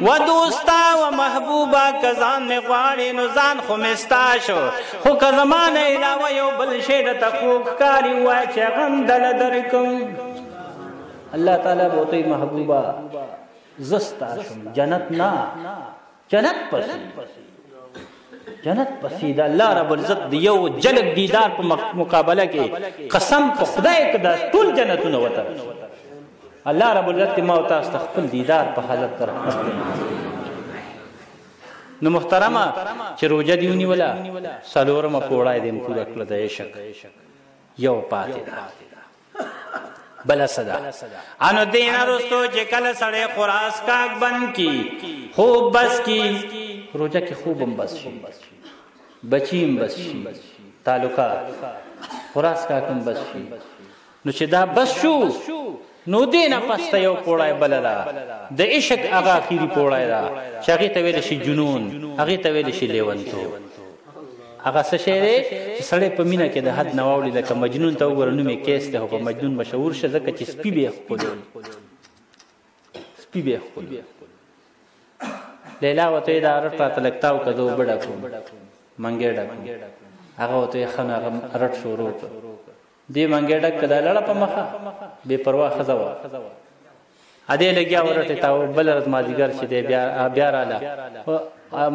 و دوستا و محبوبا کزان میں غواری نزان خمستاشو خو کزمان علاوہ یو بل شیر تخوک کاری ہوا چی غم دل درکم اللہ تعالیٰ بوتی محبوبا زستا شم جنت نا جنت پسی دا اللہ رب العزت دیو جلک دیدار پا مقابلہ کے قسم پا خدای کدا طول جنتو نوتا اللہ رب العزت موتا استخفل دیدار پا حالت کر نو محترمہ چی روجہ دیونی ولا سالورم پوڑای دیم پورا کلد عشق یو پاتی دا بلا صدا انو دینا رستو چه کل سڑے خوراس کاک بن کی خوب بس کی روجہ کی خوبم بس شی بچیم بس شی تعلقات خوراس کاکم بس شی نو چه دا بس شو نو دینا پستا یو پوڑای بلدا دا عشق اغا خیری پوڑای دا چه اغی تویل شی جنون اغی تویل شی لیونتو هغه څه شی دی چې سړی په مینه کې د حد نه واوړي لکه مجنون ته وګوره نوم یې کیس دی خو په مجنون مشهور شه ځکه چې سپي به یې ښکلول سپي به یې ښکلول لیلا وته دا رټ را تلکتاو کدو بڑا کو منګې ډک هغه وته خنه رټ شروع دی منګې ډک کدا لړ په مخه بے پروا خزوا اده لګیا ورته تاو بل رات مازیګر چې دی بیا رااله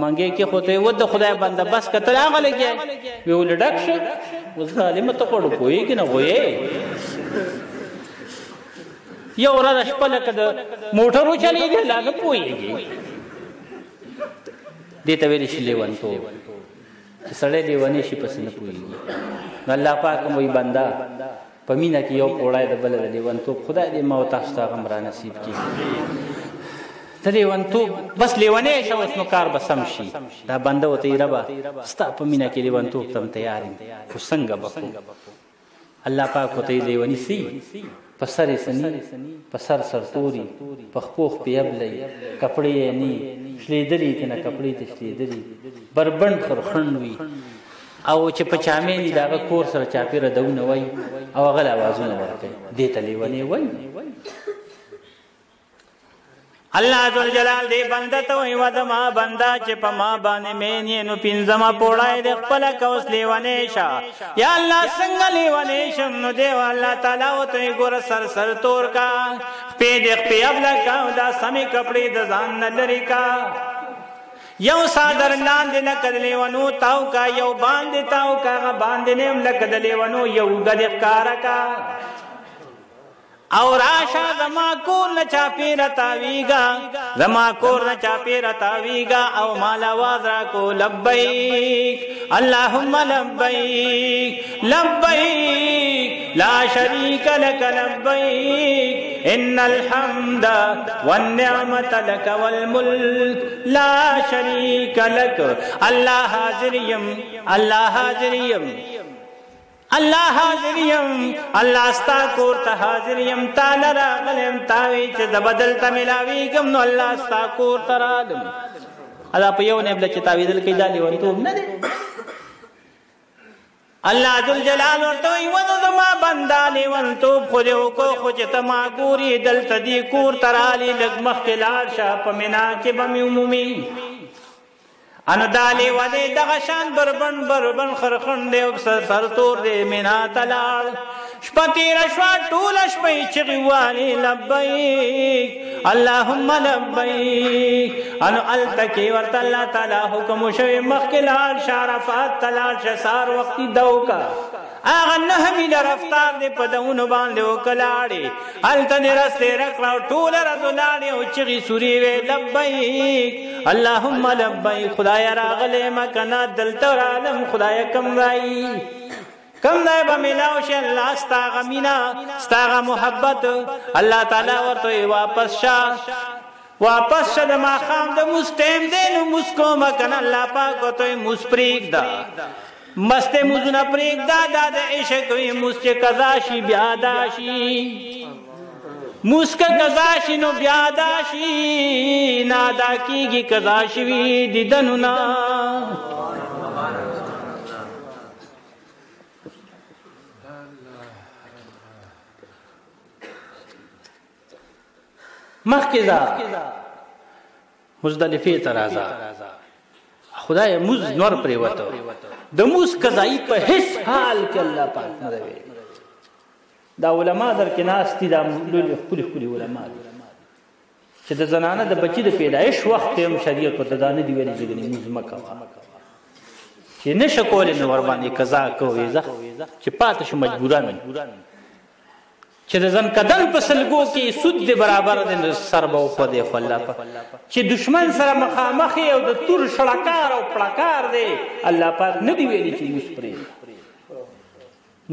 منګې کې خوته و د خدای بنده بس کتل هغه لګیا ویول ډک شو وظالم ته کوړ کوی کنه وې یو ورځ شپه کده موټرو چلیږي لا نه پويږي دې ته ویل شي لیوانتو سړی لیوانی شي پس نه پويږي الله پاک موي بندا پمینا کې یو کوړای د بل لیوانتو خدای دې ما او تاسو ته غمرا نصیب کړي ته لیوانتو بس لیوانې شو نو کار بسم شي دا بنده وته ربا ستا پمینا کې لیوانتو تم تیار خو څنګه بکو الله پاک وته لیوانی سي پسر سنی پسر سرتوري پخپوخ پیبلې کپڑے ني شلیدلې کنه کپڑے ته شلیدلې بربند خرخنوي او چې په چامې دي دا کور سره چاپیره دونه وای او غل आवाजونه ورته دې تلیونی وای الله ذل جلال دې بنده ته وي ودما بندا چې په ما باندې مې نو پینځما پوړای دې خپل کوس لیونه شه یا الله څنګه لیونه شم نو دې الله تعالی او ته ګور سر سر تور کا په دې په ابلا کا دا سمې کپڑے د ځان نه لري کا یو صادر لاندې نه کړلې ونو تاو کا یو باندې تاو کا باندې نیم لکدلې ونو یو غد کارا کا او راشا زما کور نه چاپی رتاویگا زما کور نه چاپی رتاویگا او مال आवाज را کو لبیک اللهم لبیک لبیک لا شریک لك لبیک ان الحمد والنعمت لك والملك لا شریک لك الله حاضر یم الله حاضر یم الله حاضر یم الله استا کور ته حاضر یم تعالی راغلم تاوی چې د بدل ته ملاوی کوم نو الله استا کور ته راغلم ادا په یو نه بل چې تاویدل کې دالي ونته نه دي الله ذل جلال ورته ونو زما بندالي ونته خو دې کو خو چې تما ګوري دل تدي کور ترالي لګ مخکلار شه په مینا کې بم عمومي انو دالی ودی دغشان بربن خرخن دی سر تور دی مینا تلال شپتی رشوا طول شپی چغیوالی لبیک اللهم لبیک انو التکی ورط اللہ تعالی حکم شوی مخکلال شارفات تلال شسار وقتی دوکا آغا نحمی لرفتار دی پدونو باندے وکلاڑی التنی رستے رکھلاو طول رزولاڑی او چغی سوریوے لبیک اللهم لبیک خدای راغلے مکنا دلتر عالم خدای کم رائی کم دای با ملاوش اللہ استاغا مینا استاغا محبت اللہ تعالی ورطوی واپس شا دما خام دا مستیم دینو مسکو مکن اللہ پاک ورطوی مسپریک دا مست مزنا پریک دا دا دا عشقوی مسچ قضاشی بیاداشی مسک قضاشی نو بیاداشی نادا کی گی قضاشوی دیدنونا مخکزا مزدلفی ترازا خدای موز نور پریوتو د موز قضایی په هیڅ حال کې الله پاک نه دی دا علما در کې ناستی دا خپل علما چې د زنانه د بچی د پیدایش وخت هم شریعت ته دانه دی ویلي چې موز مکه چې نشه کولې نو ور باندې قضا کوي چې پاتې شو مجبوران چې د ځن کدن په سلګو کې سود دی برابر د سر به خو دی خو الله پاک چې دشمن سره مخامخ او د تور شړکار او پړکار دی الله پاک نه دی ویلي چې موږ پرې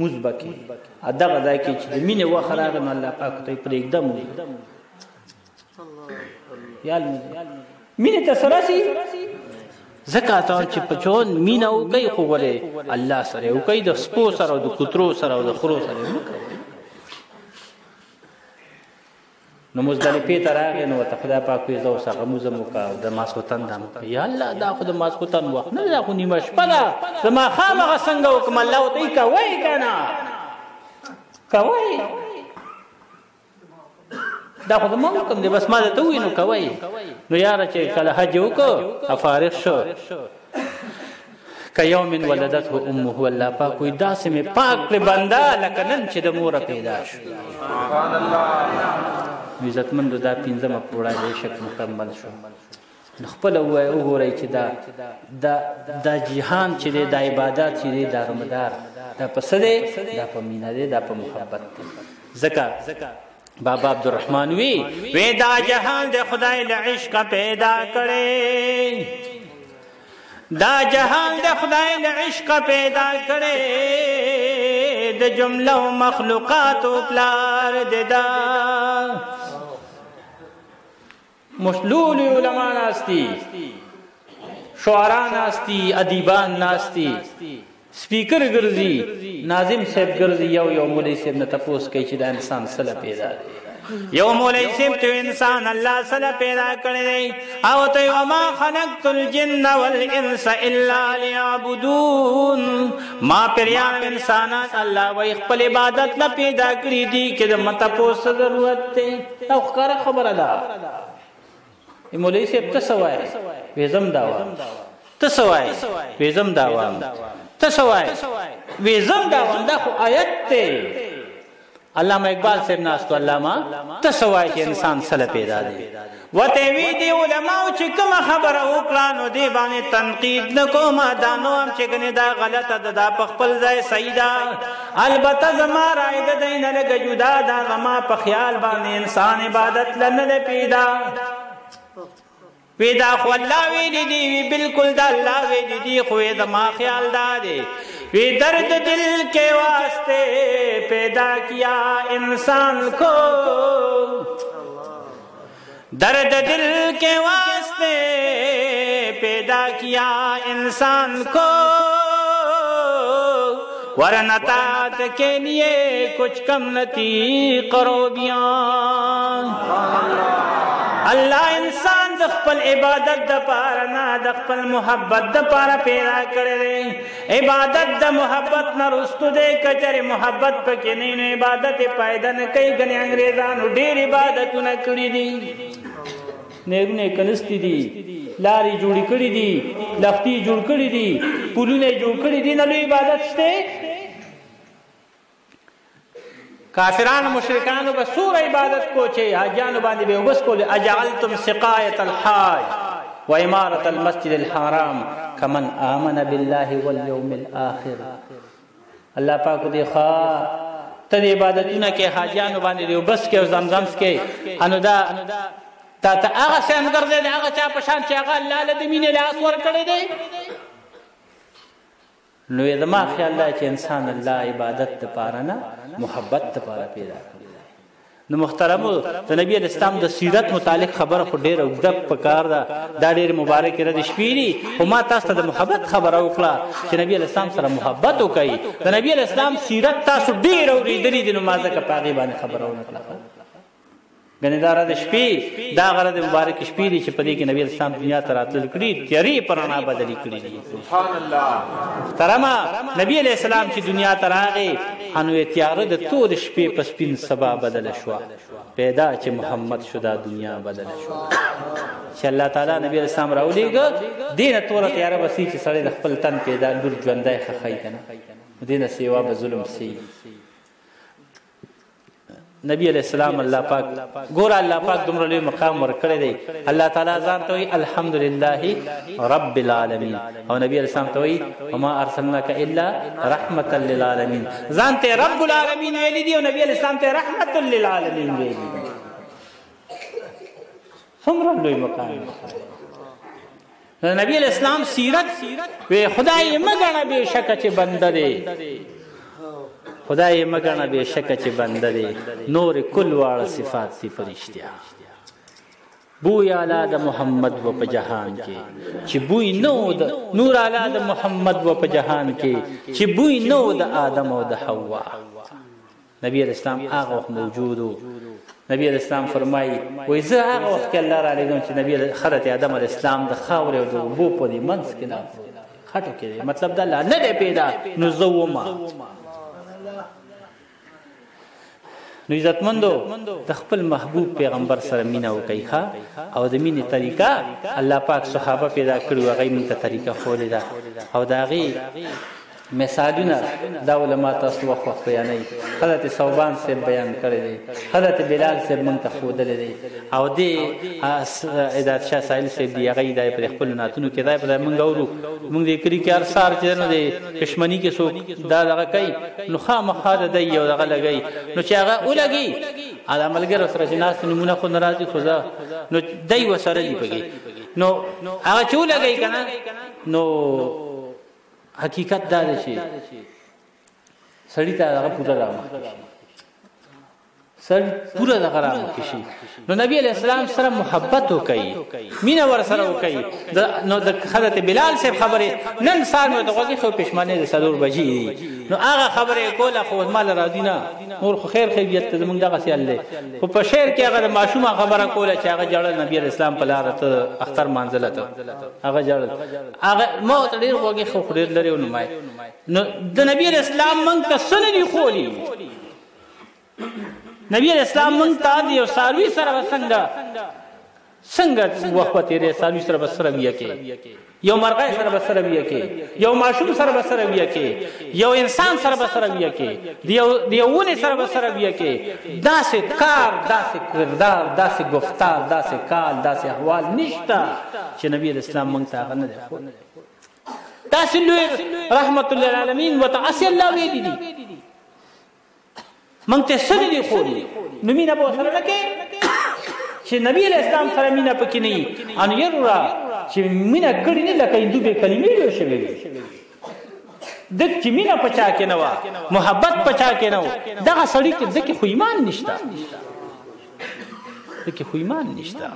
مزبکی ادغه ځای کې چې د مینه وخراغه نو الله پاک ته پرې एकदम یال مینه تسرسی زکات او چې پچون مینه او کوي خو ولې الله سره او کوي د سپو سره او د کترو سره او د خرو سره نو مزدلفه تراغه نو تخدا پاک یې زو سره موزمو کا د ماسوتن دم یا الله دا خو د ماسوتن وخت نه دا خو نیمه شپه ده زما خامغه څنګه حکم الله ته کوي کنه کوي دا خو زما حکم دی بس ما درته ووایي نو کوئ نو یاره چې کله حج وکړو فارغ شو کیوم ولدته امه الله پاک وایي داسې مې پاک کړې بنده لکه نن چې د موره پیدا شو عزتمندو دا پنځمه پوړه بېشک مکمل شو نو خپله وګورئ چې دا جهان چې دی دا عبادات چې دی دا رمدار دا په څه دی دا په مینه دی دا په محبت دی ځکه بابا عبدالرحمن وی دا جهان د خدای له عشقه پیدا کړی دا جهان د خدای له عشقه پیدا کړی د جمله مخلوقاتو پلار دی دا مشلول علما ناستی شعرا ناستی ادیبان ناستی سپیکر ګرځي ناظم صاحب ګرځي یو مولوی صاحب نه تپوس کوي چې دا انسان سره پیدا دی یو مولوی صاحب ته انسان الله سره پیدا کړی دی او ته وما خلقت الجن والانس الا ليعبدون ما پریان انسانات الله وای خپل عبادت نه پیدا کړی دي چې د متپوس ضرورت دی او ښکاره خبره ده مولوی صاحب ته سوای وېزم داوا ته سوای وېزم داوا ته سوای وېزم داوا دا خو آیت ته علامه اقبال صاحب ناستو علامه ته سوای چې انسان سره پیدا دی وته وی دی علماء چې کوم خبره وکړه نو دی باندې تنقید نکوم دا نو هم چې کنه دا غلطه ده دا په خپل ځای صحیح ده البته زما رائے ده دین له جدا دا زما په خیال باندې انسان عبادت لنه پیدا وی دا خو الله ویلی دی وی بالکل دا الله ویلی دی خو زما خیال دا دی وی درد دل کے واسطے پیدا کیا انسان کو درد دل کے واسطے پیدا کیا انسان کو ورنہ طاعت کے لیے کچھ کم نتی کرو بیان الله انسان د خپل عبادت د پاره نه د خپل محبت د پاره پیدا کړی دی عبادت د محبت نه رستو دی کچره محبت پکې نه نو عبادت پیدا نه کوي ګنې انګریزانو ډېر عبادتونه کړي دي نیغونه کنستی دي لاري جوړ کړي دي لختي جوړ کړي دي پلونه جوړ کړي دي نه عبادت شته کافرانو مشرکانو به سور عبادت کو چې حاجانو باندې به وبس کول اجعلتم سقایت الحاج و امارت المسجد الحرام كمن آمن بالله واليوم الاخر الله پاک دې ښا ته عبادتونه کې حاجانو باندې وبس کې او زمزم کې انو دا تا هغه څنګه ګرځي هغه چا په شان چې هغه الله له مینې لاس ور کړی دی نو زما خیال دا چې انسان الله عبادت د پاره نه محبت د پاره پیدا کړی نو محترمو د نبی اسلام د سیرت متعلق خبره خو ډېره اوږده پکار ده دا ډېر مبارک رد شپې دي خو ما تاسو ته د محبت خبره وکړه چې نبی اسلام سره محبت وکړئ د نبی اسلام سیرت تاسو ډېر اورېدلې دي نو ما ځکه په هغې باندې خبره ونه کړه ګنې دا د شپې دا غره د مبارک شپې دي چې په دې کې نبی اسلام دنیا ته راتلل کړي تیارې په رڼا بدلې کړي دي سبحان الله محترمه نبی علیه السلام چې دنیا ته راغی انو تیاره د تور شپې په سپین سبا بدله شوه پیدا چې محمد شو دا دنیا بدله شوه چې الله تعالی نبی علیه السلام راولېږه دې نه توره تیاره به سي چې سړی د خپل تن پیدا لور ژوندی ښخی که نه دې نه سیوا به ظلم سي نبی علیہ السلام الله پاک ګور الله پاک دومره لوی مقام ورکړی دی الله تعالی ځان ته وایي الحمدلله رب العالمین او نبی علیہ السلام ته وایي وما ارسلناک الا رحمتا للعالمین ځان ته رب العالمین ویلی دی او نبی علیہ السلام ته رحمت للعالمین ویلی دی څومره لوی مقام نبی علیہ السلام سیرت وی خدای مګنه به شک چې بنده دی خدای مګنه به شک چې بنده دی نور کل واړه صفات سی فرشتیا بوی اعلی د محمد و په جهان کې چې بوی نو د نور اعلی د محمد و په جهان کې چې بوی نو د آدم او د حوا نبی اسلام هغه موجودو نبی اسلام فرمایي وای زه هغه وخت کې الله را لګم چې نبی حضرت آدم علیه السلام د خاور او د اوبو په دې منځ کې نه خټو کې مطلب دا نه دی پیدا نو زه وما نو عزتمندو د خپل محبوب پیغمبر سره مینه وکړئ او د مینې طریقه الله پاک صحابه پیدا کړي هغه موږ ته طریقه خولې ده او د هغې مثالونه دا علما تاسو وخت بیانوي حضرت ثوبان صاحب بیان کړی دی حضرت بلال صاحب موږ ته ښودلی دی او دې عداد شاه ساحل صاحب دی هغه دا په خپلو نعتونو کې دا موږ اورو موږ د کلي کې هر سهار چې نو د کشمني کې څوک دا دغه کوي نو خامخا د دی یو دغه لګوي نو چې هغه ولګي د ملګرو سره چې ناست نمونه خو نه راځي خو نو دی ورسره دي پکې نو هغه چې ولګوي که نه نو حقیقت دا دی چې سړی ته هغه پوره رامخکې شي سړی پوره دغه رامخکې شي نو نبی علیه السلام سره محبت وکړي مینه ورسره وکړي نو د حضرت بلال صاحب خبرې نن سهار مې ورته غوږ ایښی پېشمانۍ د 4 بجې دي نو هغه خبره یې کوله خو ماله راځي نه نور خو خیر خیریت ته زمونږ دغسې حل دی خو په شعر کې هغه د ماشومه خبره کوله چې هغه ژړل نبي علیه السلام په لاره ته اختر مانځله ته هغه ژړل هغه ما ورته ډېر غوږ ایښی خو ډېر لرې ونمای نو د نبي علیه السلام موږ ته څه نه دي ښولي نبی علیہ السلام موږ ته د یو څاروي سره به څنګه وخت به تېرې څاروي سره به سره ویه کې یو مرغۍ سره به سره ویه کې یو ماشوم سره به سره ویه کې یو انسان سره به سره ویه کې د یو ونې سره به سره ویه کې داسې کار داسې کردار داسې گفتار داسې کال داسې احوال نشته چې نبی علیہ السلام موږ ته هغه نه دی ښودلی داسې لوی رحمت للعالمین ورته هسې الله ویلي دي موږ ته څه نه دي ښودلي نو مینه به ورسره نه کوې چې نبي علیه السلام سره مینه پکې نه وي انو یروره چې مینه کړې نه لکه هندو بې کلمې جوړ شوې وي دک چې مینه په چا کې نه وه محبت په چا کې نه و دغه سړي کې دکې خو ایمان نشته دکې خو ایمان نشته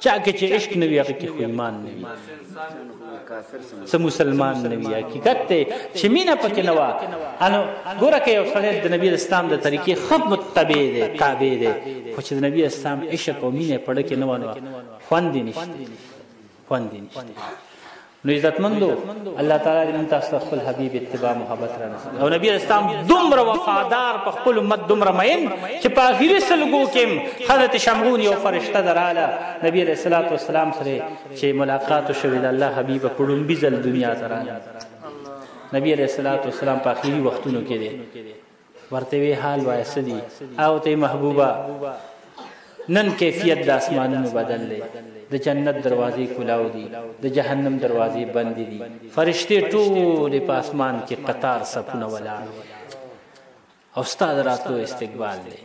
چا کې چې عشق نه وي هغه کې خو ایمان نه وي څه مسلمان نه وي حقیقت دی چې مینه پکې نه وه انو ګوره که یو سړی د نبي اسلام د طریقې ښه متبع دی تابع دی خو چې د نبي اسلام عشق او مینه یې په ډه کې نه وه نو خوند یې نشته خوند یې نشته نو عزتمندو الله تعالی دې موږ تاسو ته خپل حبیب اتباع محبت را نصیب او نبی اسلام دومره وفادار په خپل امت دومره مین چې په آخري سلګو کې حضرت شمعون یو فرشته دراله نبی علیه الصلاة والسلام سره چې ملاقات وشوې د الله حبیب په ړومبي ځل دنیا ته راغی نبی علیه الصلاة والسلام په آخري وختونو کې دی ورته وی حال وایه څه دي او ته محبوبه نن کیفیت د اسمانونو بدل دی د جنت دروازې کلاو دي د جهنم دروازې بند دي فرشتې ټولې په اسمان کې قطار صفونه ولاړ او ستا د راتلو استقبال دی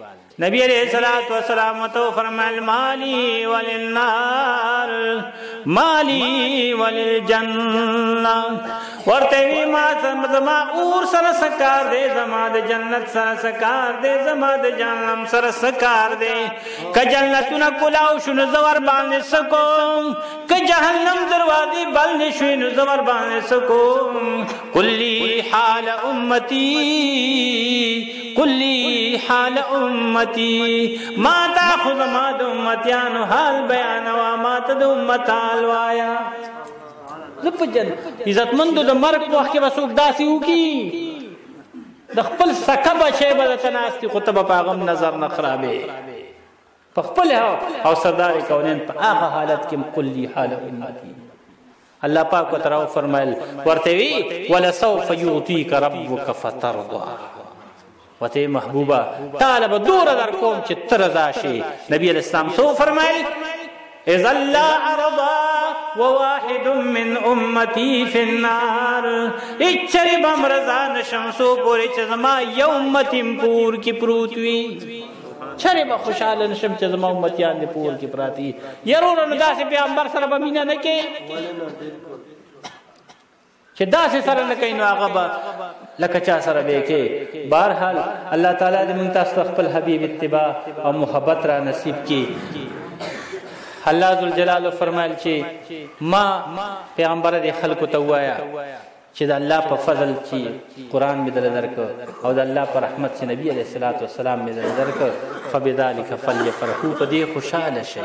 نبی علیہ الصلوۃ والسلام تو فرمایل مالی وللنار مالی وللجنہ ورته وی ما زما اور سره سکار دی زما د جنت سره سکار دی زما د جهنم سره سکار دی ک جنتونه کلاو شنو زور باندې سکوم ک جهنم دروازې بند شوي نو زور باندې سکوم کلی حال امتی کلی حال امتی ما تا خود ما د امتیانو حال بیانوا ما ته د امت حال وایا زپجن عزتمندو د مرګ په وخت کې به څوک داسې وکړي د خپل سکه بچی به درته ناست وي خو ته به په هغه نظر نه خرابې په خپل او سردار کونین په هغه حالت کې کلی حال امتی الله پاک ورته راوفرمیل ورته وی ولسوف یعطیک ربک فترضی وته محبوبه تعالی به دوره در کوم چې ته رضا شي نبی علیہ السلام سو فرمایل اذا لا ارضى وواحد من امتي في النار اچری بم رضا نشمسو پوری چې زما یو امتیم پور کی پروت وی چری به خوشاله نشم چې زما امتیان دې پور کی پراتی یرور نو داسې پیغمبر سره به مینه نه کې چې داسې سره نه کوي نو هغه به لکه چا سره به کې بهرحال الله تعالی دې موږ تاسو خپل حبیب اتباع او محبت را نصیب کړي الله ذوالجلال فرمایل چې ما پیغمبر دې خلکو ته وایا چې د الله په فضل چې قرآن مې دله درکړ او د الله په رحمت چې نبی علیه الصلاة والسلام مې دله درکړ فبذلک فلیفرحوا په دې خوشحاله شئ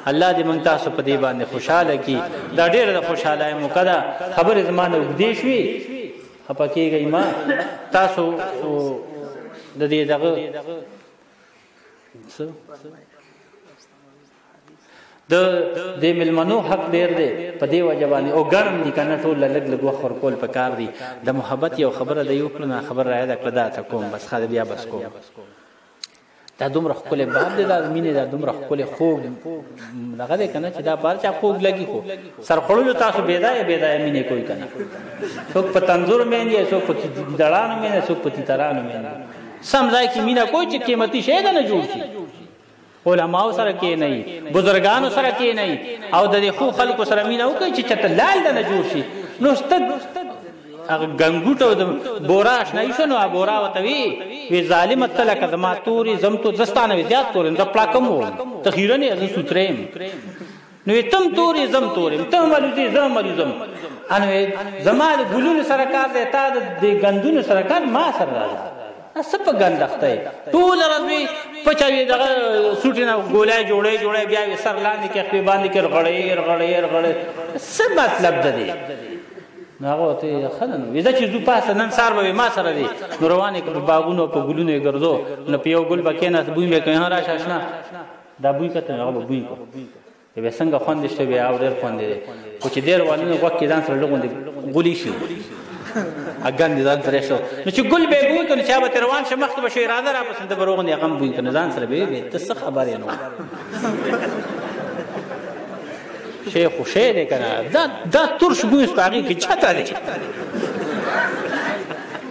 الله دې موږ تاسو په دې باندې خوشحاله کړي دا ډېره د خوشحالۍ موقع ده خبرې زما نه اوږدې شوې خپه کېږئ ما تاسو د دې دغه د دې ملمنو حق ډېر دی په دې وجه باندې او ګرم دي که نه ټول لږ لږ وخت ورکول پکار دي د محبت یو خبره ده یو کړه نه خبر رایاده کړه دا ته کوم بس ښه بیا بس کوم دا دومره ښکلی باب دی دا د مینې دا دومره ښکلی خوږ دغه دی که نه چې دا بار چا خوږ لګي خو سر خوړلو تاسو بېدایه بېدایه مینې کوئ که نه څوک په تنظور مین دی څوک په ګیدړانو مین دی څوک په تیترانو مین دی سم ځای کې مینه کوئ چې قیمتي شی ده نه جوړ شي علماو سره کېنئ بزرګانو سره کېنئ او د دې ښو خلکو سره مینه وکړئ چې چېرته لال ده نه جوړ شي نو ستد هغه ګنګوټ او د بورا اشنایي شو نو بورا ورته وی ظالمه ته لکه زما تورې زم تو زه ستا نه زیات تور یم زه پلاکم وم ته خیرن یې زه سوتری یم نو تم تورې زم تور یم ته ملوزې زه ملوزم انو زما د ګلونو سره کار دی تا د ګندونو سره کار ما سره راځه څه په ګند اخته یې ټوله ورځ وي پچه وي دغه سوټې نه ګولۍ جوړی بیا وي سر لاندې کې خپې باندې کې رغړی څه مطلب ده دی نو هغه ورته ښه ده نو زه چې ځو پاسه نن سهار به ما سره دی نو روان یې په باغونو په ګلونو یې ګرځو نو په یو ګل به کېناست بوی مې کوي ها راشه اشنا دا بوی کته هغه به بوی کړو بیا څنګه خوند شته بیا او ډېر خوند دی خو چې ډېر والونه غوږ کې ځان سره لږ غولي شي اګان دي ځان سره شو نو چې ګل به بوی کنه چا به روان شه مخ ته به اراده را پسند بروغ نه غم بوی کنه ځان سره به ته څه خبرې نو شیخ خو شی دی کنه دا ترش بوی سپاغي کې چاته دی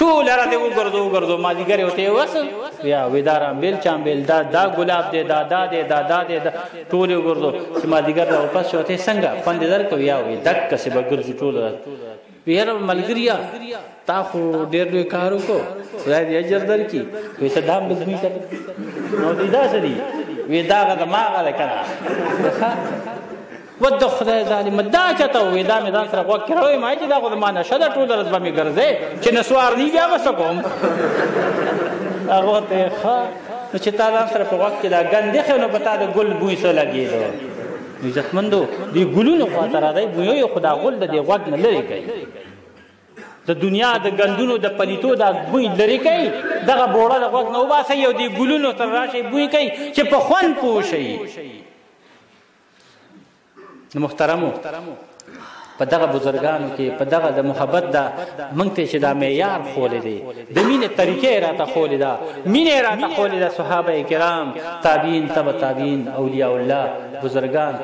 ټول را دې وګرځو مازیګر وته وسه بیا ودارم بیل چامبیل دا ګلاب دی دا دی ټول وګرځو چې مازیګر را واپس شوته څنګه خوند درکو یا وي دک څه بګرځو ټول ویره ملګریا تا خو ډېر لوی کار وکړو خدای دې اجر درکړي وې ته دام بزمي کړه نو دې دا سړي وې دا ما غل کړه ود خدای ظالم دا چته وې دا مې ځان سره غوږ کړوي ما چې دا خو ما نشه دا ټول ورځ به مې ګرځې چې نسوار دی بیا وسه کوم هغه ته ښه نو چې تا ځان سره په غوږ کې دا ګندې خو نو پتا د ګل بوی سره لګېدو عزتمندو دی ګلونو خاطر راځي بوی خدا غول د دې غوږ نه لري کوي د دنیا د ګندونو د پلیتو د بوی لري کوي دغه بوړه د غوږ نه وباسي یو دی ګلونو تر راشي بوی کوي چې په خوان پوشي محترمو په دغه بزرګانو کې په دغه د محبت دا مونږ ته چې دا معیار خولې دی د مینې طریقې راته خولې ده مینې راته خولې ده صحابه کرام تابعین تبع تابعین اولیاء الله بزرګان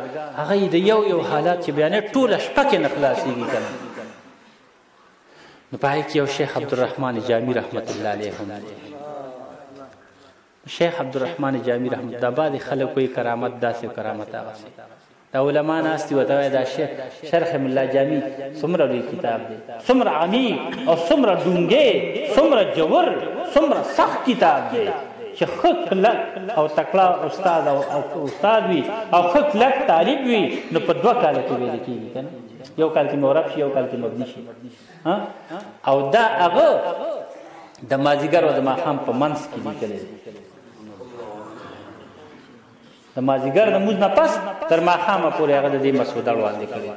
هغه د یو حالات چې بیانې ټوله شپه کې نه خلاصېږي کنه نو پای کې یو شیخ عبدالرحمن جامی رحمت الله علیه هم شیخ عبدالرحمن جامی رحمت الله بعد خلک کوئی کرامت داسې کرامت هغه دا علماء ناستی وته دا شرح مولا جامی څومره لوی کتاب دی څومره عمیق او څومره ډونګې څومره جوور څومره سخت کتاب دی چې خک لک او تکړه استاد وي او خک لک طالب وي نو په 2 کال کې ویل کېږي کنه یو کال کې مورب شي یو کال کې مبني شي او دا هغه د مازیګر او د ماښام په منځ کې لیکل دي د مازیګر د موږ نه پس تر ماښامه پورې هغه د دې مسوده وړاندې کړي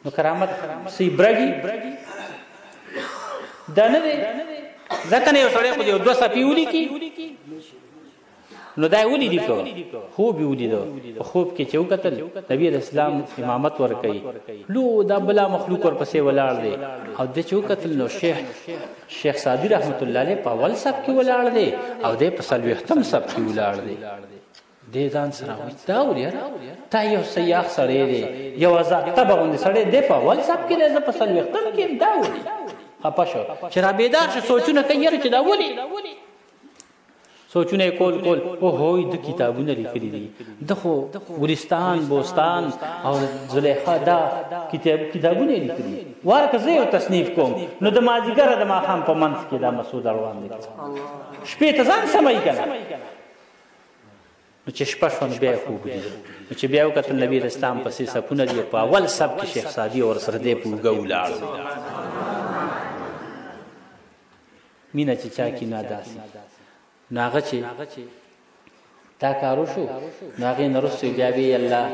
نو کرامت سي برګي دا نه دی ځکه نه یو سړی خو یو 2 صفحې ولیکي نو دا ولیدي کو خوب ولیدو په خوب کې چې وکتل نبی اسلام امامت ورکړي لو دا بلا مخلوق ورپسې ولاړ دی او د چې وکتل نو شیخ سعدي رحمت الله علیه په اول صف کې ولاړ دی او د په 40م صف کې ولاړ دی دې ځان سره وي دا وریا تا یو سیاح سره دی یو ازاد تبغون سره دی په اول صف کې دی په 40م کې دا وري خپه شو چې را بیدار شو سوچونه کوي چې دا ولي سوچونه کول او هوی د کتابونه لیکلي دي دغه ورستان بوستان او زلیخا دا کتابونه لیکلي ورکه زه یو تصنیف کوم نو د مازیګر د ماښام په منځ کې دا مسعود روان دي شپې ته ځان سمای کنه نو چې شپه شون بیا خوب دي نو چې بیا وکتل نبی اسلام پسې سپونه دی په اول سب کې شیخ سعدي اور سره دی پوګه ولاړ مینا چې چا کې ناداسي ناغه چې تا کارو شو ناغه نرسو بیا وی الله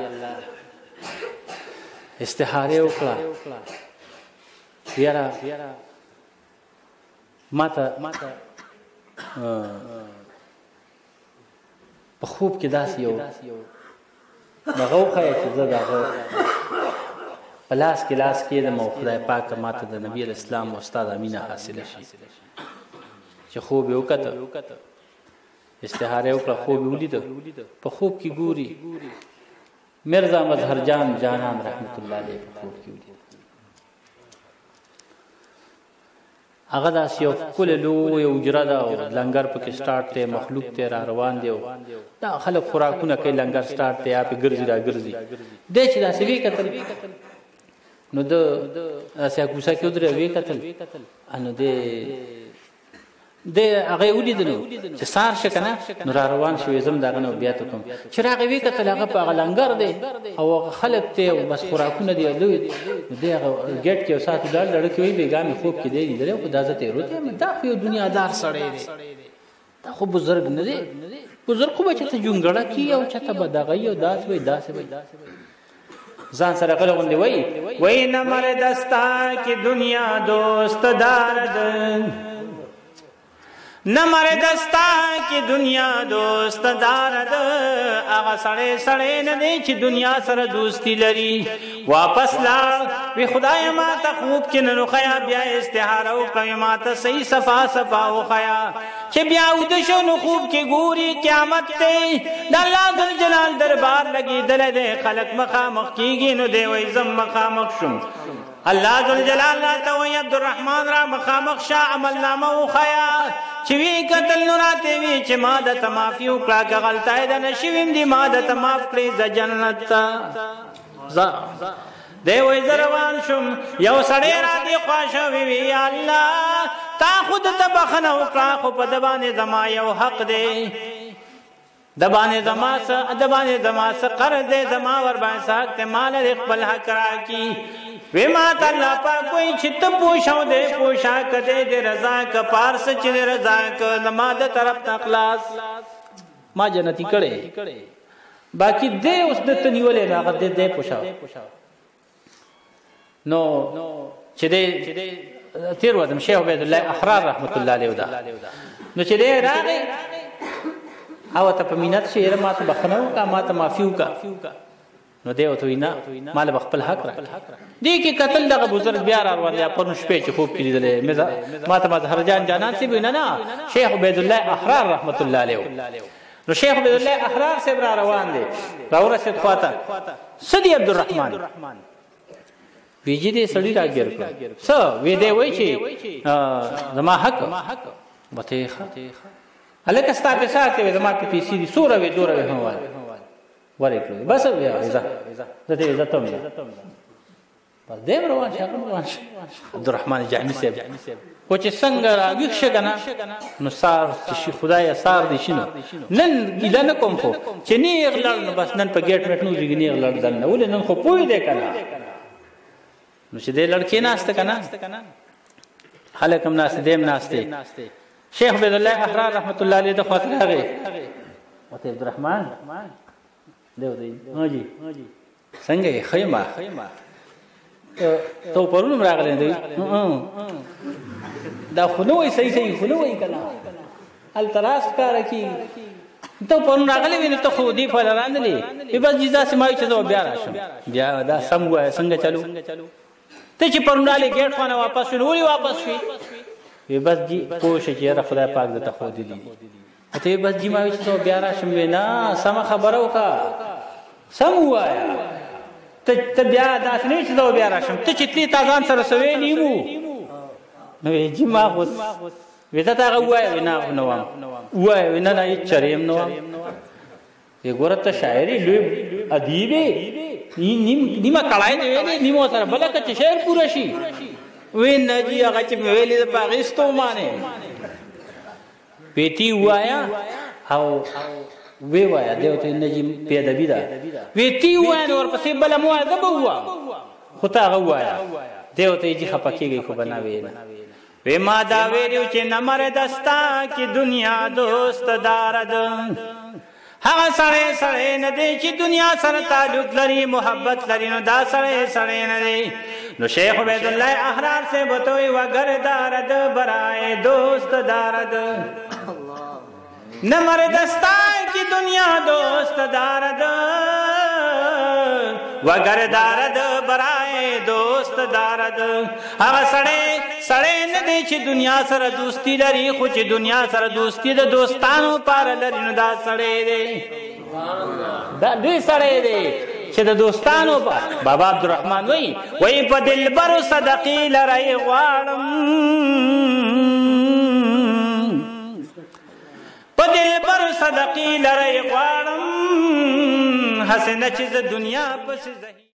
استخاره وکړه یاره ماته په خوب کې داسې یو دغه وښیه چې زه دغه په لاس کې کېدم او خدای پاک ماته د نبي الاسلام استاد امینه حاصله شي چې خوب یې وکته استخاره وکړه خوب یې ولیده په خوب کې ګوري مرزا مظهر جان جانان رحمت الله علیه په خوب کې ولیده هغه داسې یو ښکلې لویه حجره ده او لنګر پکې سټارټ دی مخلوق دی را روان دی دا خلک خوراکونه کوي لنګر سټارټ دی یا پې ګرځي را ګرځي دی چې داسې ویې کتل نو د داسې کوڅه کې ودرې ویې کتل نو د هغه یې ولیدلو چې سهار شه که نه نو را روان شوې زم د هغه نه بیا ته کوم چې راغې ویې کتل هغه په هغه لنګر دی او هغه خلک دی او بس خوراکونه دی لوی نو دی هغه ګیټ کې یو ساعت ولاړ لړه کې وایي بېګا مې خوب کې دی لیدلی خو دا زه تېروتی یم دا خو یو دنیادار سړی دی دا خو بزرګ نه دی بزرګ خو به چېته جونګړه کي او چېته به دغه یي او داسې وایي داسې وایي ځان سره غل غوندې وایي نه مره دستا کې دنیا دوست دارد نمر دستا کی دنیا دوست دارد آغا سڑے ندے چی دنیا سر دوستی لری واپس لار وی خدای ما تا خوب کی ننو خیا بیا استحارو کمی ما تا سی صفا و خیا چی بیا ادشو نو خوب کی گوری قیامت تے دا اللہ دل جلال دربار لگی دل دے خلق مخامخ کی گی نو دے ویزم مخامخ شم اللہ ذل جلال راتا وی عبدالرحمن را مخامخ شاہ عمل نامو خیا چوی قتل نراتے وی چی مادت مافی اکلا که غلطائی دا نشویم دی مادت ماف کلی ز جنت تا دے وی زروان شم یو سڑی را دی خواشوی وی یا اللہ تا خود تبخن اکلا خو پا دبان زما یو حق دے دبان زما سا قرض دے زما وربان سا حق تے مال اقبل حق را کی وی مات اللہ پاک کوئی چھت پوشاو دے پوشا کدے دے رضا کا پارس چی دے رضا کا نماد طرف تخلاص ما جنتی کڑے باقی دے اس دے تنیولے راغت دے پوشاو نو چی دے تیر وادم شیخ عبید اللہ احرار رحمت اللہ علیہ دا نو چی دے راغے آو تا پمینت شیر ما تا بخنو کا ما تا مافیو کا نو دیو توی نا مال بخپل حق را دی کی قتل دغه بزرگ بیا را روان یا پرون شپې چې خوب کړي دله ما ته مظهر جان جانان سی وینا نا شیخ عبید الله احرار رحمت الله علیه نو شیخ عبید الله احرار سی را روان دي راو رسید خواته سدی عبدالرحمن ویجی دې سړی راګر کړ س وی دی وای چې زما حق وته الکه ستا په ساته وي زما په پیسې دي سوره وي دوره وي هوال ورکړي بس بیا زه دې عزت هم پر دې روان شه عبدالرحمن جعمی صاحب و چې څنګه راویښ شه کنه نو سار چې خدای سار دي شنو نن ګیله نه کوم خو چې نه غلړ نو بس نن په ګیټ میټ نو ځګنی غلړ دل نه ولې نن خو پوي دې کنه نو چې دې لړکې ناشته کنه خلک هم ناشته دیم ناشته شیخ عبد الله احرار رحمت الله علیه د خاطر هغه وته عبدالرحمن دیو دی هاجی څنګه خیمه تو پرونم راغلی دی دا خو نو وای صحیح خو نو وای کنه التراس کار کی تو پرون راغلی ویني ته خو دی په لاندې بس جزا سمای چې زو بیا راشم بیا دا سم وای څنګه چلو ته چې پرون راغلی ګیټ خانه واپس شنوري واپس شي بس جی پوښ چې را خدای پاک دته خو دی ته بس جی ما چې زو بیا راشم وینا سم خبرو کا سم وایا ته بیا داس نه چې زو بیا راشم ته چې تی تازان سره سوي نیمو نو جی ما خو ودا تا غوای وینا نو وای وینا نه چریم نو یې ګورته شاعري لوی ادیبه نیمه کړای دی ویلې نیمو سره بلکه چې شعر پوره شي وینا جی هغه چې ویلې د پاکستان باندې پیتی وایا او وی وایا دیوته نجی پیدا بیدا ویتی وایا اور پسې بل مو ادب هوا خطا غوایا دیوته جی خپکیږي خو بناوي وی ما دا ویریو چې نمر دستا کی دنیا دوست دارد هغه سړی نه دی چې دنیا سره تعلق لري محبت لري نو دا سړی نه دی نو شیخ عبید اللہ احرار سے بتوئی وگر دارد برائے دوست دارد نمر دستائی کی دنیا دوست دارد وگر دارد برائے دوست دارد اگر سڑے ندی چی دنیا سر دوستی لری خوچ دنیا سر دوستی دا دوستانو پار لری نو دا سڑے دے دا دوی سڑے دے چی دا دوستانو پار بابا عبدالرحمن وی پا دل برو صدقی لرائی غوارم پا دل برو صدقی لرائی غوارم حسن چیز دنیا پس زہی